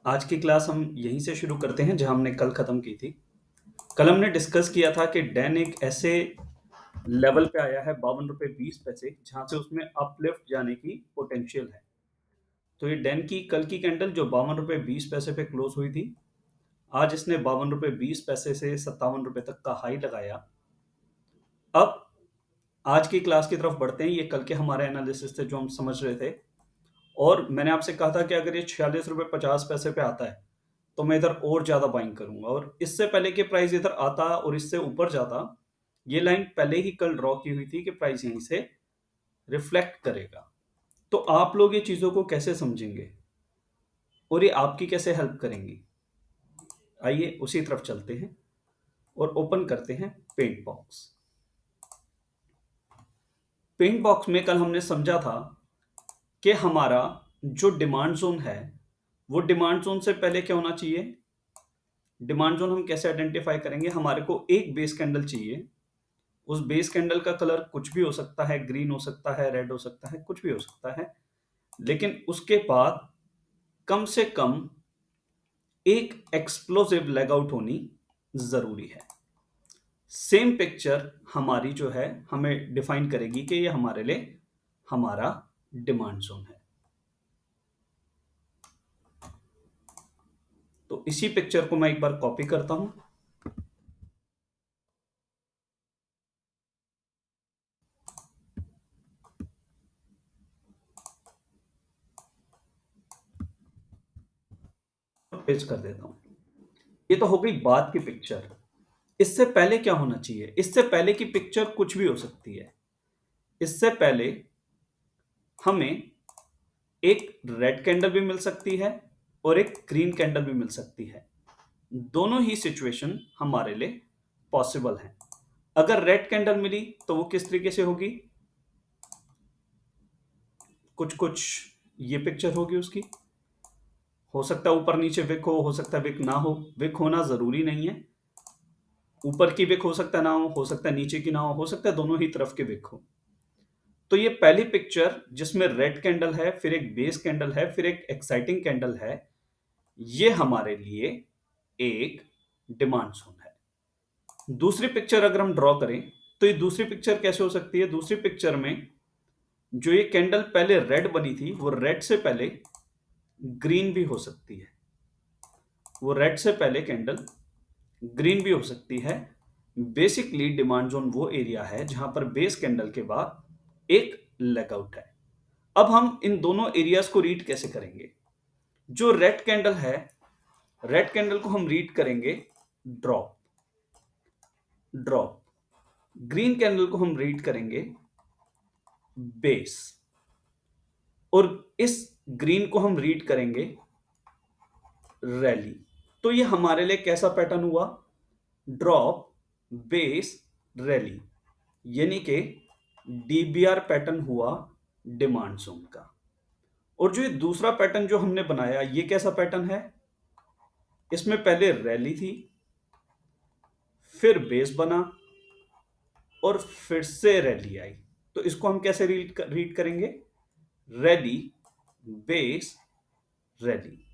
आज की क्लास हम यहीं से शुरू करते हैं जहां हमने कल खत्म की थी। कल हमने डिस्कस किया था कि डैन एक ऐसे लेवल पे आया है 52 रुपए 20 पैसे जहां से उसमें अपलिफ्ट जाने की पोटेंशियल है। तो ये डैन की कल की कैंडल जो 52 रुपए 20 पैसे पे क्लोज हुई थी, आज इसने 52 रुपए 20 पैसे से 57 रुपए तक का हाई लगाया। अब आज की क्लास की तरफ बढ़ते हैं। ये कल के हमारे एनालिसिस थे जो हम समझ रहे थे, और मैंने आपसे कहा था कि अगर ये 46 रुपए 50 पैसे पे आता है तो मैं इधर और ज़्यादा बाइंग करूँगा, और इससे पहले कि प्राइस इधर आता और इससे ऊपर जाता, ये लाइन पहले ही कल ड्रॉ की हुई थी कि प्राइस यहीं से रिफ्लेक्ट करेगा। तो आप लोग ये चीज़ों को कैसे समझेंगे और ये आपकी कैसे हेल्प करेंगी? आइए उसी तरफ चलते हैं और ओपन करते हैं पेंट बॉक्स। पेंट बॉक्स में कल हमने समझा था कि हमारा जो डिमांड ज़ोन है, वो डिमांड ज़ोन से पहले क्या होना चाहिए? डिमांड ज़ोन हम कैसे आइडेंटिफ़ाई करेंगे? हमारे को एक बेस कैंडल चाहिए। उस बेस कैंडल का कलर कुछ भी हो सकता है, ग्रीन हो सकता है, रेड हो सकता है, कुछ भी हो सकता है। लेकिन उसके बाद कम से कम एक एक्सप्लोसिव लेग आउट होनी ज़रूरी है। सेम पिक्चर हमारी जो है हमें डिफाइन करेगी कि ये हमारे लिए हमारा डिमांड ज़ोन है। तो इसी पिक्चर को मैं एक बार कॉपी करता हूं। और पेस्ट कर देता हूं। ये तो हो गई बाद की पिक्चर। इससे पहले क्या होना चाहिए? इससे पहले की पिक्चर कुछ भी हो सकती है। इससे पहले हमें एक रेड कैंडल भी मिल सकती है और एक ग्रीन कैंडल भी मिल सकती है। दोनों ही सिचुएशन हमारे लिए पॉसिबल है। अगर रेड कैंडल मिली तो वो किस तरीके से होगी? कुछ कुछ ये पिक्चर होगी उसकी। हो सकता है ऊपर नीचे विक हो सकता है विक ना हो। विक होना जरूरी नहीं है। ऊपर की विक हो सकता है ना हो सकता है नीचे की ना हो सकता है दोनों ही तरफ के विक हो। तो ये पहली पिक्चर जिसमें रेड कैंडल है, फिर एक बेस कैंडल है, फिर एक एक्साइटिंग कैंडल है, ये हमारे लिए एक डिमांड जोन है। दूसरी पिक्चर अगर हम ड्रॉ करें तो ये दूसरी पिक्चर कैसे हो सकती है? दूसरी पिक्चर में जो ये कैंडल पहले रेड बनी थी वो रेड से पहले ग्रीन भी हो सकती है। वो रेड से पहले कैंडल ग्रीन भी हो सकती है। बेसिकली डिमांड जोन वो एरिया है जहां पर बेस कैंडल के बाद एक लेगआउट है। अब हम इन दोनों एरियाज को रीड कैसे करेंगे? जो रेड कैंडल है, रेड कैंडल को हम रीड करेंगे ड्रॉप ड्रॉप। ग्रीन कैंडल को हम रीड करेंगे बेस, और इस ग्रीन को हम रीड करेंगे रैली। तो ये हमारे लिए कैसा पैटर्न हुआ? ड्रॉप बेस रैली, यानी कि डीबीआर पैटर्न हुआ डिमांड जोन का। और जो ये दूसरा पैटर्न जो हमने बनाया, ये कैसा पैटर्न है? इसमें पहले रैली थी, फिर बेस बना, और फिर से रैली आई। तो इसको हम कैसे रीड करेंगे? Rally base rally,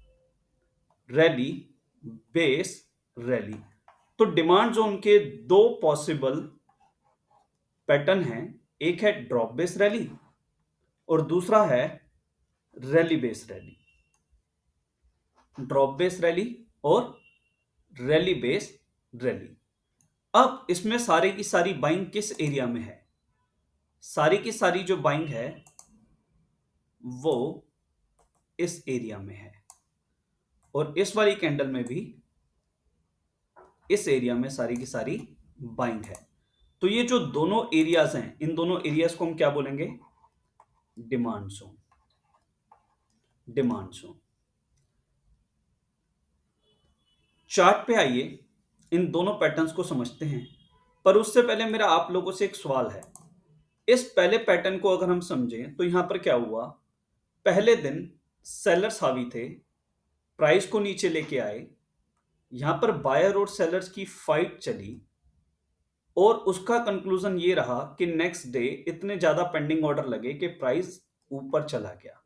rally base rally. तो डिमांड जोन के दो पॉसिबल पैटर्न हैं। एक है ड्रॉप बेस रैली और दूसरा है rally base rally. Drop base rally और रैली बेस रैली। अब इसमें सारी की सारी बाइंग किस एरिया में है? सारी की सारी जो बाइंग है वो इस एरिया में है, और इस वाली कैंडल में भी इस एरिया में सारी की सारी बाइंग है। तो ये जो दोनों एरियाज हैं, इन दोनों एरियाज को हम क्या बोलेंगे? Demand zone. Demand zone. Chart पे आइए, इन दोनों पैटर्न्स को समझते हैं। पर उससे पहले मेरा आप लोगों से एक सवाल है। इस पहले पैटर्न को अगर हम समझें तो यहां पर क्या हुआ? पहले दिन सेलर्स हावी थे, प्राइस को नीचे लेके आए, यहां पर बायर और सेलर्स की फाइट चली, और उसका कंक्लूजन ये रहा कि नेक्स्ट डे इतने ज्यादा पेंडिंग ऑर्डर लगे कि प्राइस ऊपर चला गया।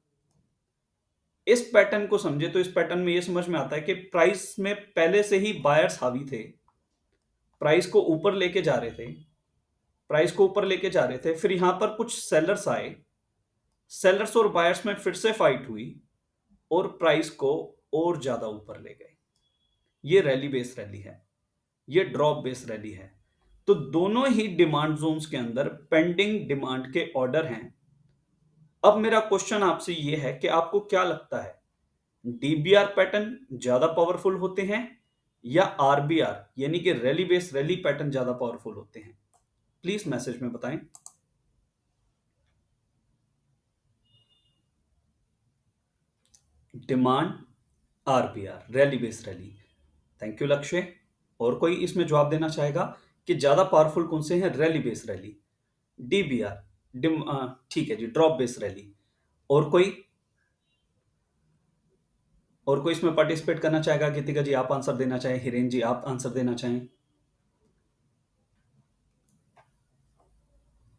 इस पैटर्न को समझे तो इस पैटर्न में ये समझ में आता है कि प्राइस में पहले से ही बायर्स हावी थे, प्राइस को ऊपर लेके जा रहे थे, प्राइस को ऊपर लेके जा रहे थे, फिर यहां पर कुछ सेलर्स आए, सेलर्स और बायर्स में फिर से फाइट हुई और प्राइस को और ज्यादा ऊपर ले गए। ये रैली बेस रैली है, ये ड्रॉप बेस रैली है। तो दोनों ही डिमांड जोन्स के अंदर पेंडिंग डिमांड के ऑर्डर हैं। अब मेरा क्वेश्चन आपसे ये है कि आपको क्या लगता है, डीबीआर पैटर्न ज्यादा पावरफुल होते हैं या आरबीआर यानी कि रैली बेस रैली पैटर्न ज्यादा पावरफुल होते हैं? प्लीज मैसेज में बताएं। Demand, RBR, rally base rally. Thank you लक्ष्य। और कोई इसमें जवाब देना चाहेगा कि ज्यादा पावरफुल कौन से हैं? रैली बेस रैली, डीबीआर, ठीक है जी, ड्रॉप बेस रैली। और कोई, और कोई इसमें पार्टिसिपेट करना चाहेगा? गीतिका जी आप आंसर देना चाहें, हिरेन जी आप आंसर देना चाहें?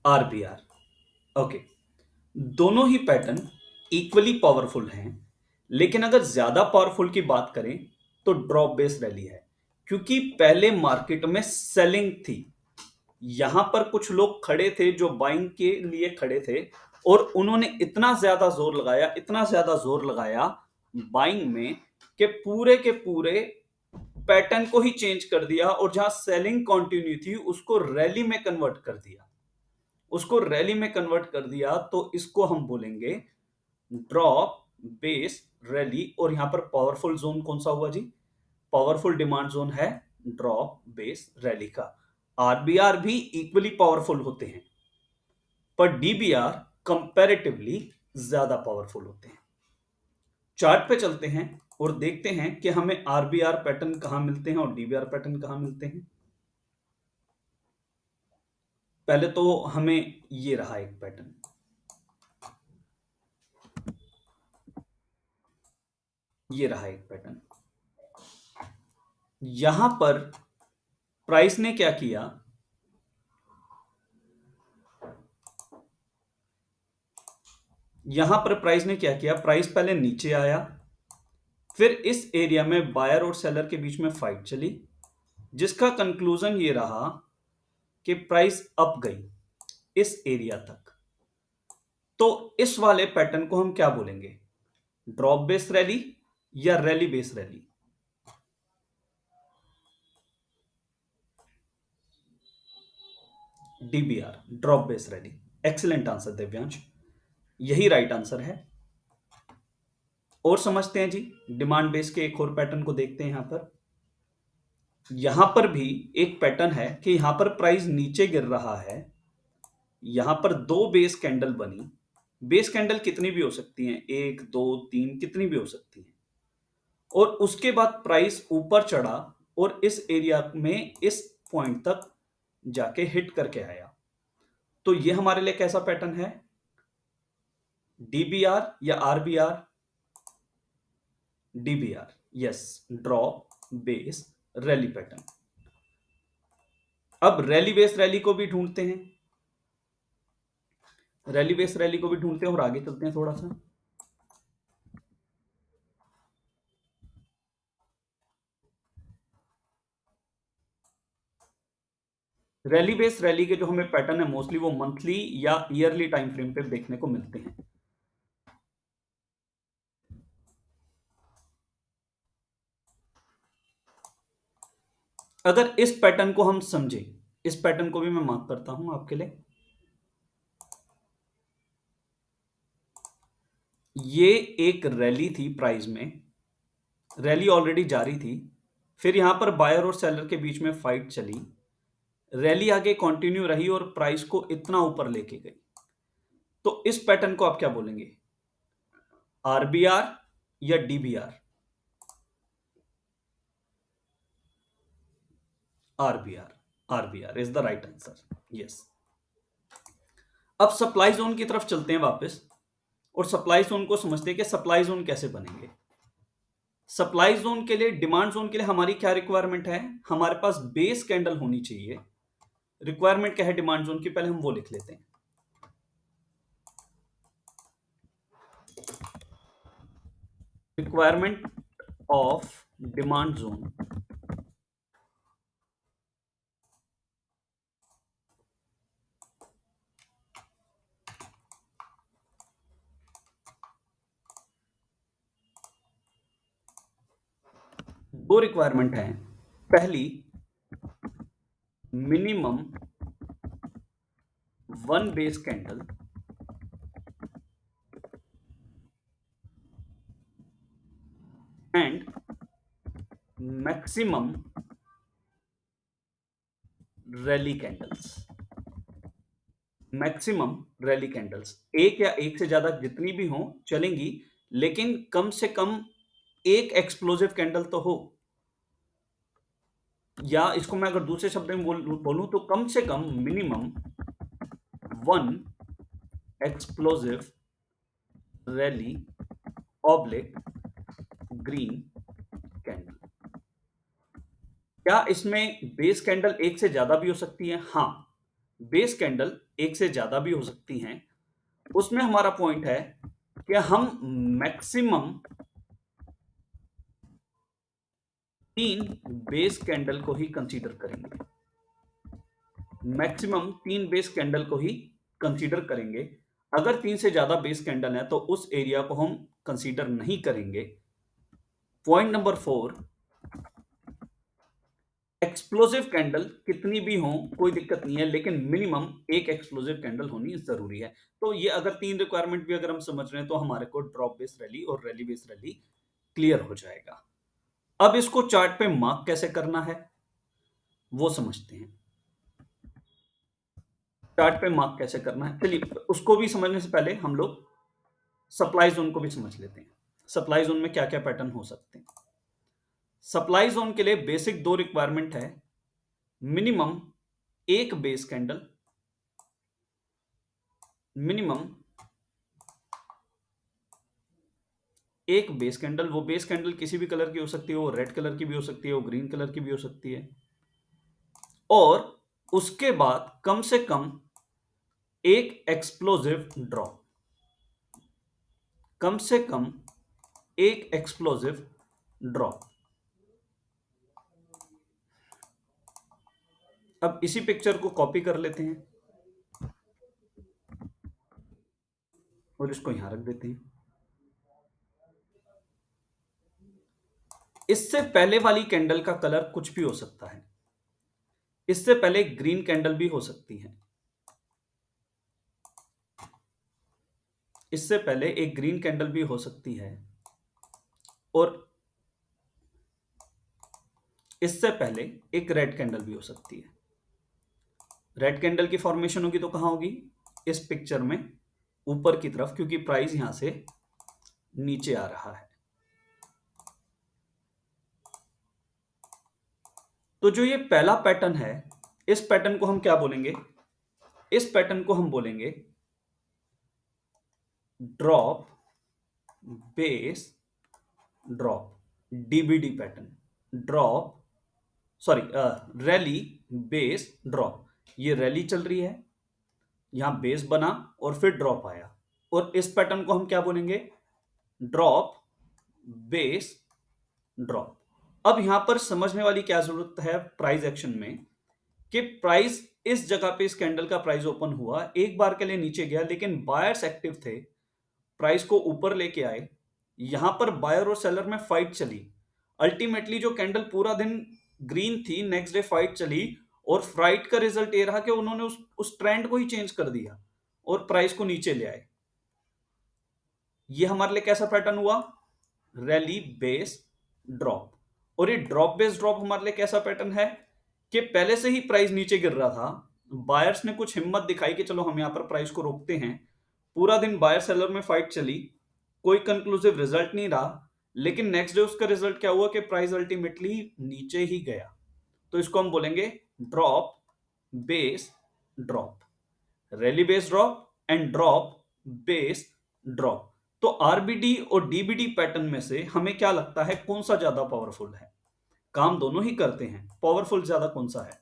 RBR, okay. दोनों ही पैटर्न इक्वली पावरफुल हैं, लेकिन अगर ज्यादा पावरफुल की बात करें तो ड्रॉप बेस रैली है, क्योंकि पहले मार्केट में सेलिंग थी। यहां पर कुछ लोग खड़े थे जो बाइंग के लिए खड़े थे, और उन्होंने इतना ज्यादा जोर लगाया, इतना ज्यादा जोर लगाया बाइंग में कि पूरे के पूरे पैटर्न को ही चेंज कर दिया, और जहां सेलिंग कंटिन्यू थी उसको रैली में कन्वर्ट कर दिया, उसको रैली में कन्वर्ट कर दिया। तो इसको हम बोलेंगे ड्रॉप बेस रैली। और यहां पर पावरफुल जोन कौन सा हुआ जी? पावरफुल डिमांड जोन है ड्रॉप बेस रैली का। आरबीआर भी इक्वली पावरफुल होते हैं, पर डीबीआर कंपैरेटिवली ज्यादा पावरफुल होते हैं। चार्ट पे चलते हैं और देखते हैं कि हमें आरबीआर पैटर्न कहां मिलते हैं और डीबीआर पैटर्न कहां मिलते हैं। पहले तो हमें ये रहा एक पैटर्न, ये रहा एक पैटर्न। यहां पर प्राइस ने क्या किया, यहां पर प्राइस ने क्या किया, प्राइस पहले नीचे आया, फिर इस एरिया में बायर और सेलर के बीच में फाइट चली, जिसका कंक्लूजन ये रहा कि प्राइस अप गई इस एरिया तक। तो इस वाले पैटर्न को हम क्या बोलेंगे, ड्रॉप बेस रैली या rally base rally? DBR, drop base rally. Excellent answer Divyansh, यही राइट आंसर है। और समझते हैं जी, डिमांड बेस के एक और पैटर्न को देखते हैं। यहां पर भी एक पैटर्न है कि यहां पर प्राइस नीचे गिर रहा है, यहां पर दो बेस कैंडल बनी। बेस कैंडल कितनी भी हो सकती हैं, एक दो तीन, कितनी भी हो सकती हैं। और उसके बाद प्राइस ऊपर चढ़ा और इस एरिया में इस पॉइंट तक जाके हिट करके आया। तो ये हमारे लिए कैसा पैटर्न है, डीबीआर या RBR? DBR, yes, drop base rally pattern. अब रैली बेस रैली को भी ढूंढते हैं, रैली बेस रैली को भी ढूंढते हैं और आगे चलते हैं थोड़ा सा। रैली बेस रैली के जो हमें पैटर्न है मोस्टली वो मंथली या ईयरली टाइम फ्रेम पे देखने को मिलते हैं। अगर इस पैटर्न को हम समझें, इस पैटर्न को भी मैं मार्क करता हूं आपके लिए। ये एक रैली थी, प्राइस में रैली ऑलरेडी जारी थी, फिर यहां पर बायर और सेलर के बीच में फाइट चली, रैली आगे कंटिन्यू रही और प्राइस को इतना ऊपर लेके गई। तो इस पैटर्न को आप क्या बोलेंगे, आरबीआर या DBR? RBR, RBR is the right answer, yes. अब सप्लाई जोन की तरफ चलते हैं वापस, और सप्लाई जोन को समझते हैं कि सप्लाई जोन कैसे बनेंगे। सप्लाई जोन के लिए, डिमांड जोन के लिए हमारी क्या रिक्वायरमेंट है, हमारे पास बेस कैंडल होनी चाहिए। रिक्वायरमेंट क्या है डिमांड जोन की, पहले हम वो लिख लेते हैं। Requirement of demand zone. दो रिक्वायरमेंट हैं। पहली, minimum one base candle and maximum rally candles. Maximum rally candles, एक या एक से ज्यादा जितनी भी हो चलेंगी, लेकिन कम से कम एक एक्सप्लोसिव कैंडल तो हो। या इसको मैं अगर दूसरे शब्द में बोलूं तो कम से कम minimum one explosive rally oblique green candle. क्या इसमें बेस कैंडल एक से ज्यादा भी हो सकती है? हाँ, बेस कैंडल एक से ज्यादा भी हो सकती हैं। उसमें हमारा पॉइंट है कि हम मैक्सिमम 3 बेस कैंडल को ही कंसीडर करेंगे। मैक्सिमम 3 बेस कैंडल को ही कंसीडर करेंगे। अगर 3 से ज्यादा बेस कैंडल है तो उस एरिया को हम कंसीडर नहीं करेंगे। पॉइंट नंबर 4, एक्सप्लोसिव कैंडल कितनी भी हो कोई दिक्कत नहीं है, लेकिन मिनिमम एक एक्सप्लोसिव कैंडल होनी जरूरी है। तो ये अगर 3 रिक्वायरमेंट भी अगर हम समझ रहे हैं तो हमारे को ड्रॉप बेस रैली और रैली बेस रैली क्लियर हो जाएगा। अब इसको चार्ट पे मार्क कैसे करना है वो समझते हैं। चार्ट पे मार्क कैसे करना है, चलिए उसको भी समझने से पहले हम लोग सप्लाई जोन को भी समझ लेते हैं। सप्लाई जोन में क्या क्या पैटर्न हो सकते हैं। सप्लाई जोन के लिए बेसिक 2 रिक्वायरमेंट है। मिनिमम एक बेस कैंडल, मिनिमम एक बेस कैंडल। वो बेस कैंडल किसी भी कलर की हो सकती है, वो रेड कलर की भी हो सकती है, वो ग्रीन कलर की भी हो सकती है। और उसके बाद कम से कम एक एक्सप्लोसिव ड्रॉप, कम से कम एक एक्सप्लोसिव ड्रॉप। अब इसी पिक्चर को कॉपी कर लेते हैं और इसको यहां रख देते हैं। इससे पहले वाली कैंडल का कलर कुछ भी हो सकता है। इससे पहले ग्रीन कैंडल भी हो सकती है। इससे पहले एक ग्रीन कैंडल भी हो सकती है और इससे पहले एक रेड कैंडल भी हो सकती है। रेड कैंडल की फॉर्मेशन होगी तो कहां होगी? इस पिक्चर में ऊपर की तरफ, क्योंकि प्राइस यहां से नीचे आ रहा है। तो जो ये पहला पैटर्न है, इस पैटर्न को हम क्या बोलेंगे? इस पैटर्न को हम बोलेंगे drop base drop, DBD pattern. Drop, sorry, rally base drop. ये रैली चल रही है, यहां बेस बना और फिर ड्रॉप आया, और इस पैटर्न को हम क्या बोलेंगे? Drop base drop. अब यहां पर समझने वाली क्या जरूरत है प्राइस एक्शन में, कि प्राइस इस जगह पे, इस कैंडल का प्राइस ओपन हुआ, एक बार के लिए नीचे गया, लेकिन बायर्स एक्टिव थे, प्राइस को ऊपर लेके आए। यहां पर बायर और सेलर में फाइट चली। अल्टीमेटली जो कैंडल पूरा दिन ग्रीन थी, नेक्स्ट डे फाइट चली, और फाइट का रिजल्ट ये रहा कि उन्होंने उस ट्रेंड को ही चेंज कर दिया और प्राइस को नीचे ले आए। ये हमारे लिए कैसा पैटर्न हुआ? Rally base drop. और ये ड्रॉप बेस ड्रॉप हमारे लिए कैसा पैटर्न है कि पहले से ही प्राइस नीचे गिर रहा था, बायर्स ने कुछ हिम्मत दिखाई कि चलो हम यहां पर प्राइस को रोकते हैं। पूरा दिन बायर सेलर में फाइट चली, कोई कंक्लूसिव रिजल्ट नहीं रहा, लेकिन नेक्स्ट डे उसका रिजल्ट क्या हुआ कि प्राइस अल्टीमेटली नीचे ही गया। तो इसको हम बोलेंगे drop base drop, rally base drop and drop base drop. तो आरबीडी और डीबीडी पैटर्न में से हमें क्या लगता है कौन सा ज्यादा पावरफुल है? काम दोनों ही करते हैं, पावरफुल ज्यादा कौन सा है?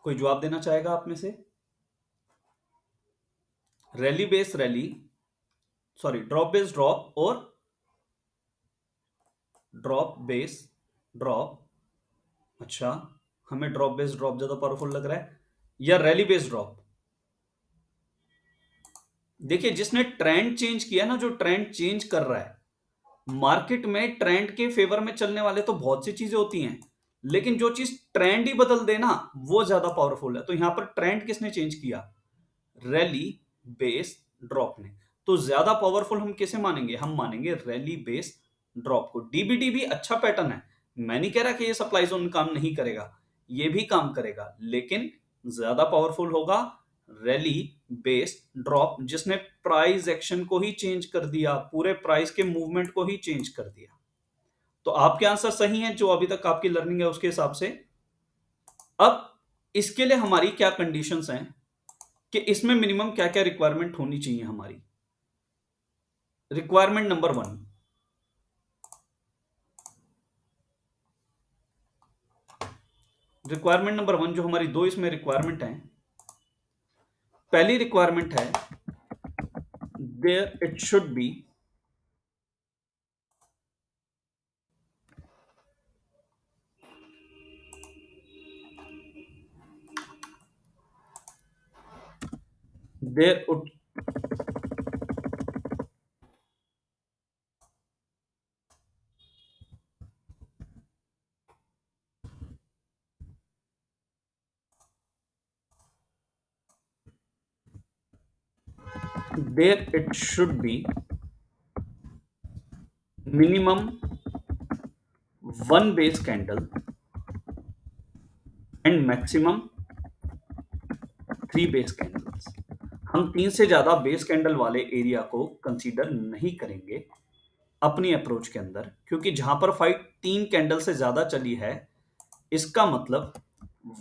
कोई जवाब देना चाहेगा आप में से? Rally base rally, sorry drop base drop और ड्रॉप बेस ड्रॉप। अच्छा, हमें ड्रॉप बेस ड्रॉप ज्यादा पावरफुल लग रहा है या रैली बेस ड्रॉप? देखिए, जिसने ट्रेंड चेंज किया ना, जो ट्रेंड चेंज कर रहा है मार्केट में, ट्रेंड के फेवर में चलने वाले तो बहुत सी चीजें होती हैं, लेकिन जो चीज ट्रेंड ही बदल देना वो ज्यादा पावरफुल है। तो यहां पर ट्रेंड किसने चेंज किया? रैली बेस ड्रॉप ने। तो ज्यादा पावरफुल हम किसे मानेंगे? हम मानेंगे रैली बेस ड्रॉप को। डीबीडी भी अच्छा पैटर्न है, मैं नहीं कह रहा कि ये सप्लाई जोन काम नहीं करेगा, ये भी काम करेगा, लेकिन ज्यादा पावरफुल होगा रैली बेस ड्रॉप, जिसने प्राइस एक्शन को ही चेंज कर दिया, पूरे प्राइस के मूवमेंट को ही चेंज कर दिया। तो आपके आंसर सही हैं जो अभी तक आपकी लर्निंग है उसके हिसाब से। अब इसके लिए हमारी क्या कंडीशंस हैं कि इसमें मिनिमम क्या क्या रिक्वायरमेंट होनी चाहिए हमारी। रिक्वायरमेंट नंबर 1, रिक्वायरमेंट नंबर 1 जो हमारी दो इसमें रिक्वायरमेंट है, पहली रिक्वायरमेंट है there it should be there there it should be minimum one base candle and maximum three base candles. हम तीन से ज्यादा बेस कैंडल वाले एरिया को कंसीडर नहीं करेंगे अपनी अप्रोच के अंदर, क्योंकि जहां पर फाइट तीन कैंडल से ज्यादा चली है, इसका मतलब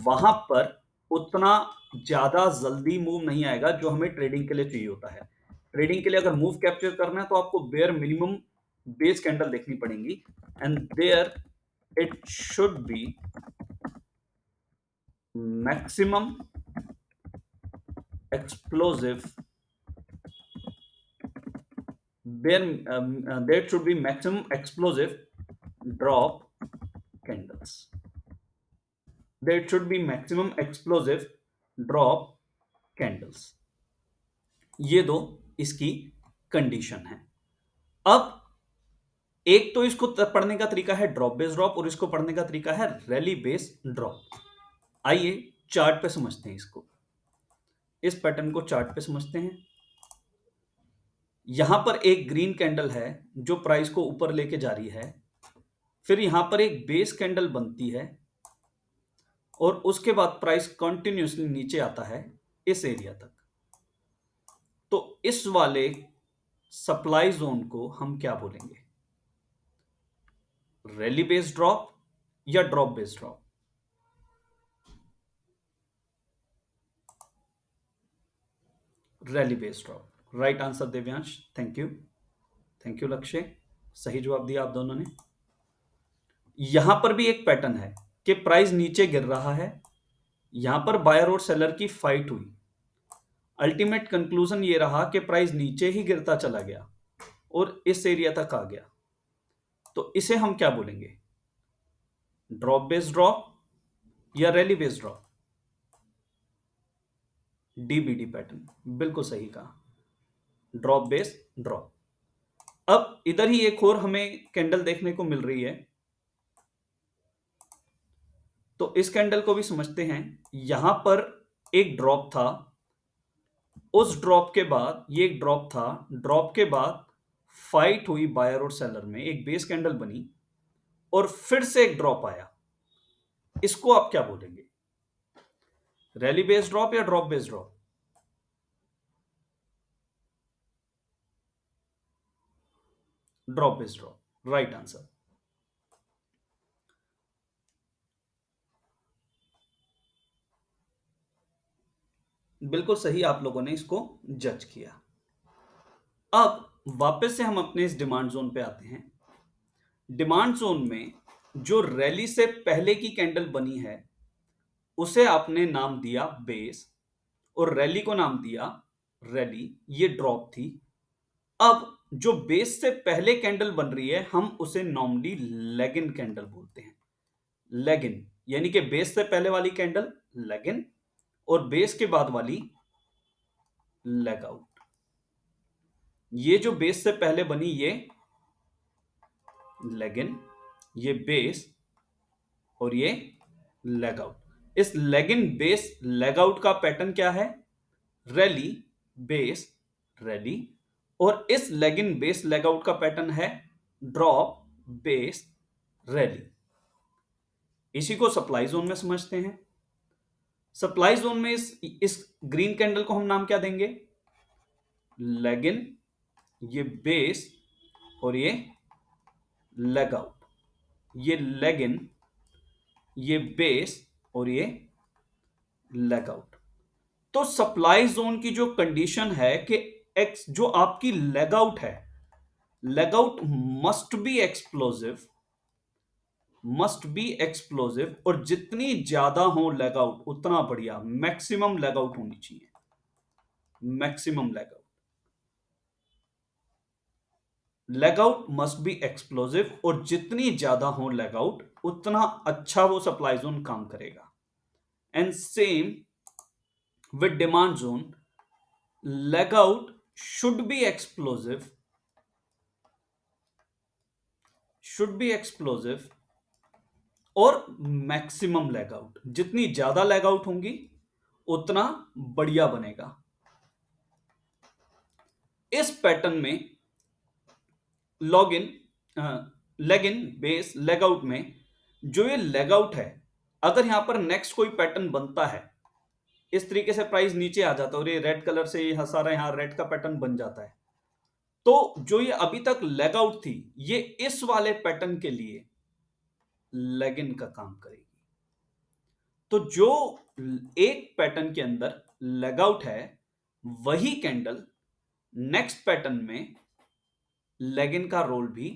वहां पर उतना ज्यादा जल्दी मूव नहीं आएगा जो हमें ट्रेडिंग के लिए चाहिए होता है। ट्रेडिंग के लिए अगर मूव कैप्चर करना है तो आपको बेयर मिनिमम बेस कैंडल देखनी पड़ेगी, and there it should be maximum explosive there should be maximum explosive drop candles, there should be maximum explosive drop candles। ये दो इसकी कंडीशन है। अब एक तो इसको पढ़ने का तरीका है ड्रॉप बेस ड्रॉप, और इसको पढ़ने का तरीका है रैली बेस ड्रॉप। आइए चार्ट पे समझते हैं इसको, इस पैटर्न को चार्ट पे समझते हैं। यहां पर एक ग्रीन कैंडल है जो प्राइस को ऊपर लेके जा रही है, फिर यहां पर एक बेस कैंडल बनती है, और उसके बाद प्राइस कंटिन्यूअसली नीचे आता है इस एरिया तक। तो इस वाले सप्लाई जोन को हम क्या बोलेंगे? रैली बेस ड्रॉप या drop base drop? Rally base drop. Right answer Devyansh, thank you, thank you लक्ष्य, सही जवाब दिया आप दोनों ने। यहां पर भी एक पैटर्न है कि प्राइस नीचे गिर रहा है, यहां पर बायर और सेलर की फाइट हुई, अल्टीमेट कंक्लूजन ये रहा कि प्राइस नीचे ही गिरता चला गया और इस एरिया तक आ गया। तो इसे हम क्या बोलेंगे? ड्रॉप बेस ड्रॉप या rally base drop? DBD pattern, बिल्कुल सही कहा, ड्रॉप बेस ड्रॉप। अब इधर ही एक और हमें कैंडल देखने को मिल रही है, तो इस कैंडल को भी समझते हैं। यहां पर एक ड्रॉप था, उस ड्रॉप के बाद ये एक ड्रॉप था, ड्रॉप के बाद फाइट हुई बायर और सेलर में, एक बेस कैंडल बनी और फिर से एक ड्रॉप आया। इसको आप क्या बोलेंगे? रैली बेस ड्रॉप या drop base drop? Drop base drop, right answer. बिल्कुल सही आप लोगों ने इसको जज किया। अब वापस से हम अपने इस डिमांड जोन पे आते हैं। डिमांड जोन में जो रैली से पहले की कैंडल बनी है उसे आपने नाम दिया बेस, और रैली को नाम दिया रैली, ये ड्रॉप थी। अब जो बेस से पहले कैंडल बन रही है हम उसे नॉर्मली लेगिन कैंडल बोलते हैं। लेगिन यानी कि बेस से पहले वाली कैंडल लेगिन और बेस के बाद वाली लेग आउट। ये जो बेस से पहले बनी ये लेगिन, ये बेस और ये लेग आउट। इस लेगिन बेस लेग आउट का पैटर्न क्या है? Rally base rally. और इस लेगिन बेस लेग आउट का पैटर्न है ड्रॉप बेस रैली। इसी को सप्लाई जोन में समझते हैं। सप्लाई जोन में इस ग्रीन कैंडल को हम नाम क्या देंगे? लेगिन, ये बेस और ये लेग आउट। ये लेगिन, ये बेस और ये लेग आउट। तो सप्लाई जोन की जो कंडीशन है कि एक्स जो आपकी लेग आउट है, leg out must be explosive, must be explosive. और जितनी ज्यादा हो लेग आउट उतना बढ़िया, मैक्सिमम लेग आउट होनी चाहिए, maximum leg out. Leg out must be explosive और जितनी ज्यादा हो लेग आउट उतना अच्छा वो सप्लाई जोन काम करेगा। And same with demand zone, leg out should be explosive, should be explosive और मैक्सिमम लेग आउट। जितनी ज्यादा लेग आउट होंगी उतना बढ़िया बनेगा। इस पैटर्न में log in leg in base leg out में जो ये लेग आउट है, अगर यहां पर नेक्स्ट कोई पैटर्न बनता है, इस तरीके से प्राइस नीचे आ जाता है और ये रेड कलर से यहां सारा यहां रेड का पैटर्न बन जाता है, तो जो ये अभी तक लेग आउट थी ये इस वाले पैटर्न के लिए लेग इन का काम करेगी। तो जो एक पैटर्न के अंदर लेग आउट है वही कैंडल नेक्स्ट पैटर्न में लेग इन का रोल भी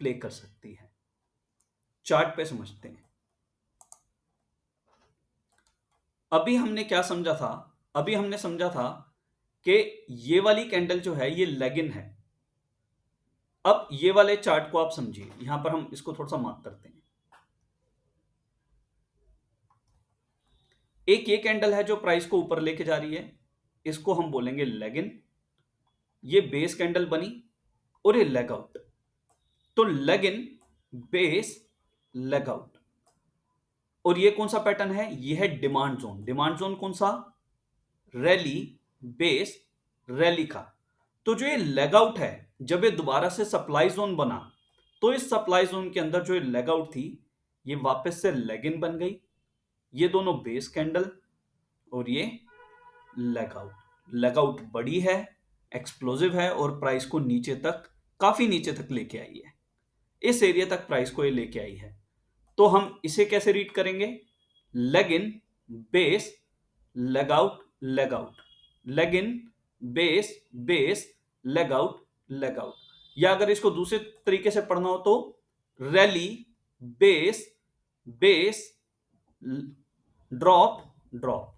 प्ले कर सकती है। चार्ट पे समझते हैं। अभी हमने क्या समझा था? अभी हमने समझा था कि ये वाली कैंडल जो है ये लेग इन है। अब ये वाले चार्ट को आप समझिए, यहां पर हम इसको थोड़ा सा मार्क करते हैं। एक ये कैंडल है जो प्राइस को ऊपर लेके जा रही है, इसको हम बोलेंगे लेग इन। ये बेस कैंडल बनी और ये लेग आउट। तो leg in base leg out. और ये कौन सा पैटर्न है? ये है डिमांड जोन। डिमांड जोन कौन सा? रैली बेस रैली का। तो जो ये लेग आउट है, जब ये दोबारा से सप्लाई जोन बना तो इस सप्लाई जोन के अंदर जो ये लेग आउट थी ये वापस से लेग इन बन गई। ये दोनों बेस कैंडल और ये लेग आउट। लेग आउट बड़ी है, एक्सप्लोसिव है और प्राइस को नीचे तक, काफी नीचे तक लेके आई है। इस एरिया तक प्राइस को ये लेके आई है। तो हम इसे कैसे रीड करेंगे? Leg in base leg out leg out, leg in base base leg out leg out. या अगर इसको दूसरे तरीके से पढ़ना हो तो rally base base drop drop,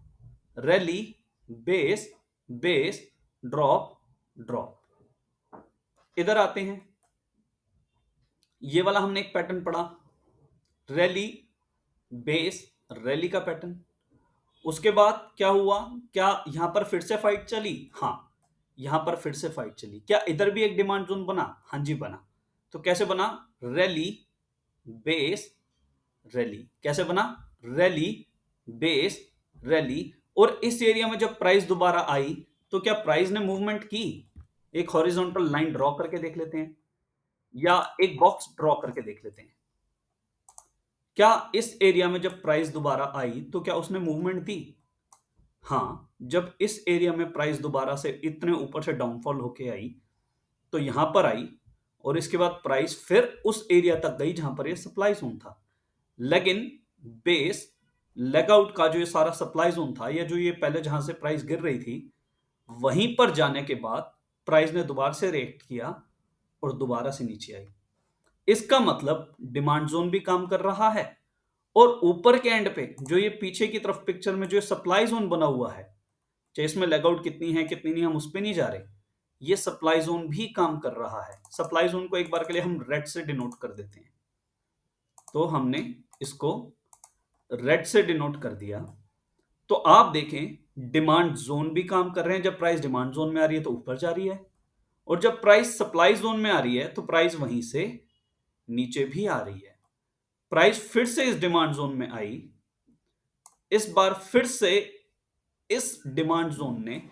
rally base base drop drop. इधर आते हैं। ये वाला हमने एक पैटर्न पढ़ा, रैली बेस रैली का पैटर्न। उसके बाद क्या हुआ? क्या यहां पर फिर से फाइट चली? हाँ, यहां पर फिर से फाइट चली। क्या इधर भी एक डिमांड जोन बना? हाँ जी बना। तो कैसे बना? Rally base rally. कैसे बना? Rally base rally. और इस एरिया में जब प्राइस दोबारा आई तो क्या प्राइस ने मूवमेंट की? एक हॉरिजॉन्टल लाइन ड्रॉ करके देख लेते हैं या एक बॉक्स ड्रॉ करके देख लेते हैं। क्या इस एरिया में जब प्राइस दोबारा आई तो क्या उसने मूवमेंट दी? हाँ, जब इस एरिया में प्राइस दोबारा से इतने ऊपर से डाउनफॉल होके आई तो यहां पर आई और इसके बाद प्राइस फिर उस एरिया तक गई जहां पर ये सप्लाई जोन था। लेकिन बेस लेग आउट का जो ये सारा सप्लाई जोन था या जो ये पहले जहां से प्राइस गिर रही थी वहीं पर जाने के बाद प्राइस ने दोबारा से रिएक्ट किया और दोबारा से नीचे आई। इसका मतलब डिमांड जोन भी काम कर रहा है और ऊपर के एंड पे जो ये पीछे की तरफ पिक्चर में जो सप्लाई जोन बना हुआ है, चाहे इसमें लेग आउट कितनी है कितनी नहीं, हम उस पे नहीं जा रहे। ये सप्लाई जोन भी काम कर रहा है। सप्लाई जोन को एक बार के लिए हम रेड से डिनोट कर देते हैं। तो हमने इसको रेड से डिनोट कर दिया। तो आप देखें डिमांड जोन भी काम कर रहे हैं। जब प्राइस डिमांड जोन में आ रही है तो ऊपर जा रही है, और जब प्राइस सप्लाई जोन में आ रही है तो प्राइस वहीं से नीचे भी आ रही है। प्राइस फिर से इस डिमांड जोन में आई, इस बार फिर से इस डिमांड जोन ने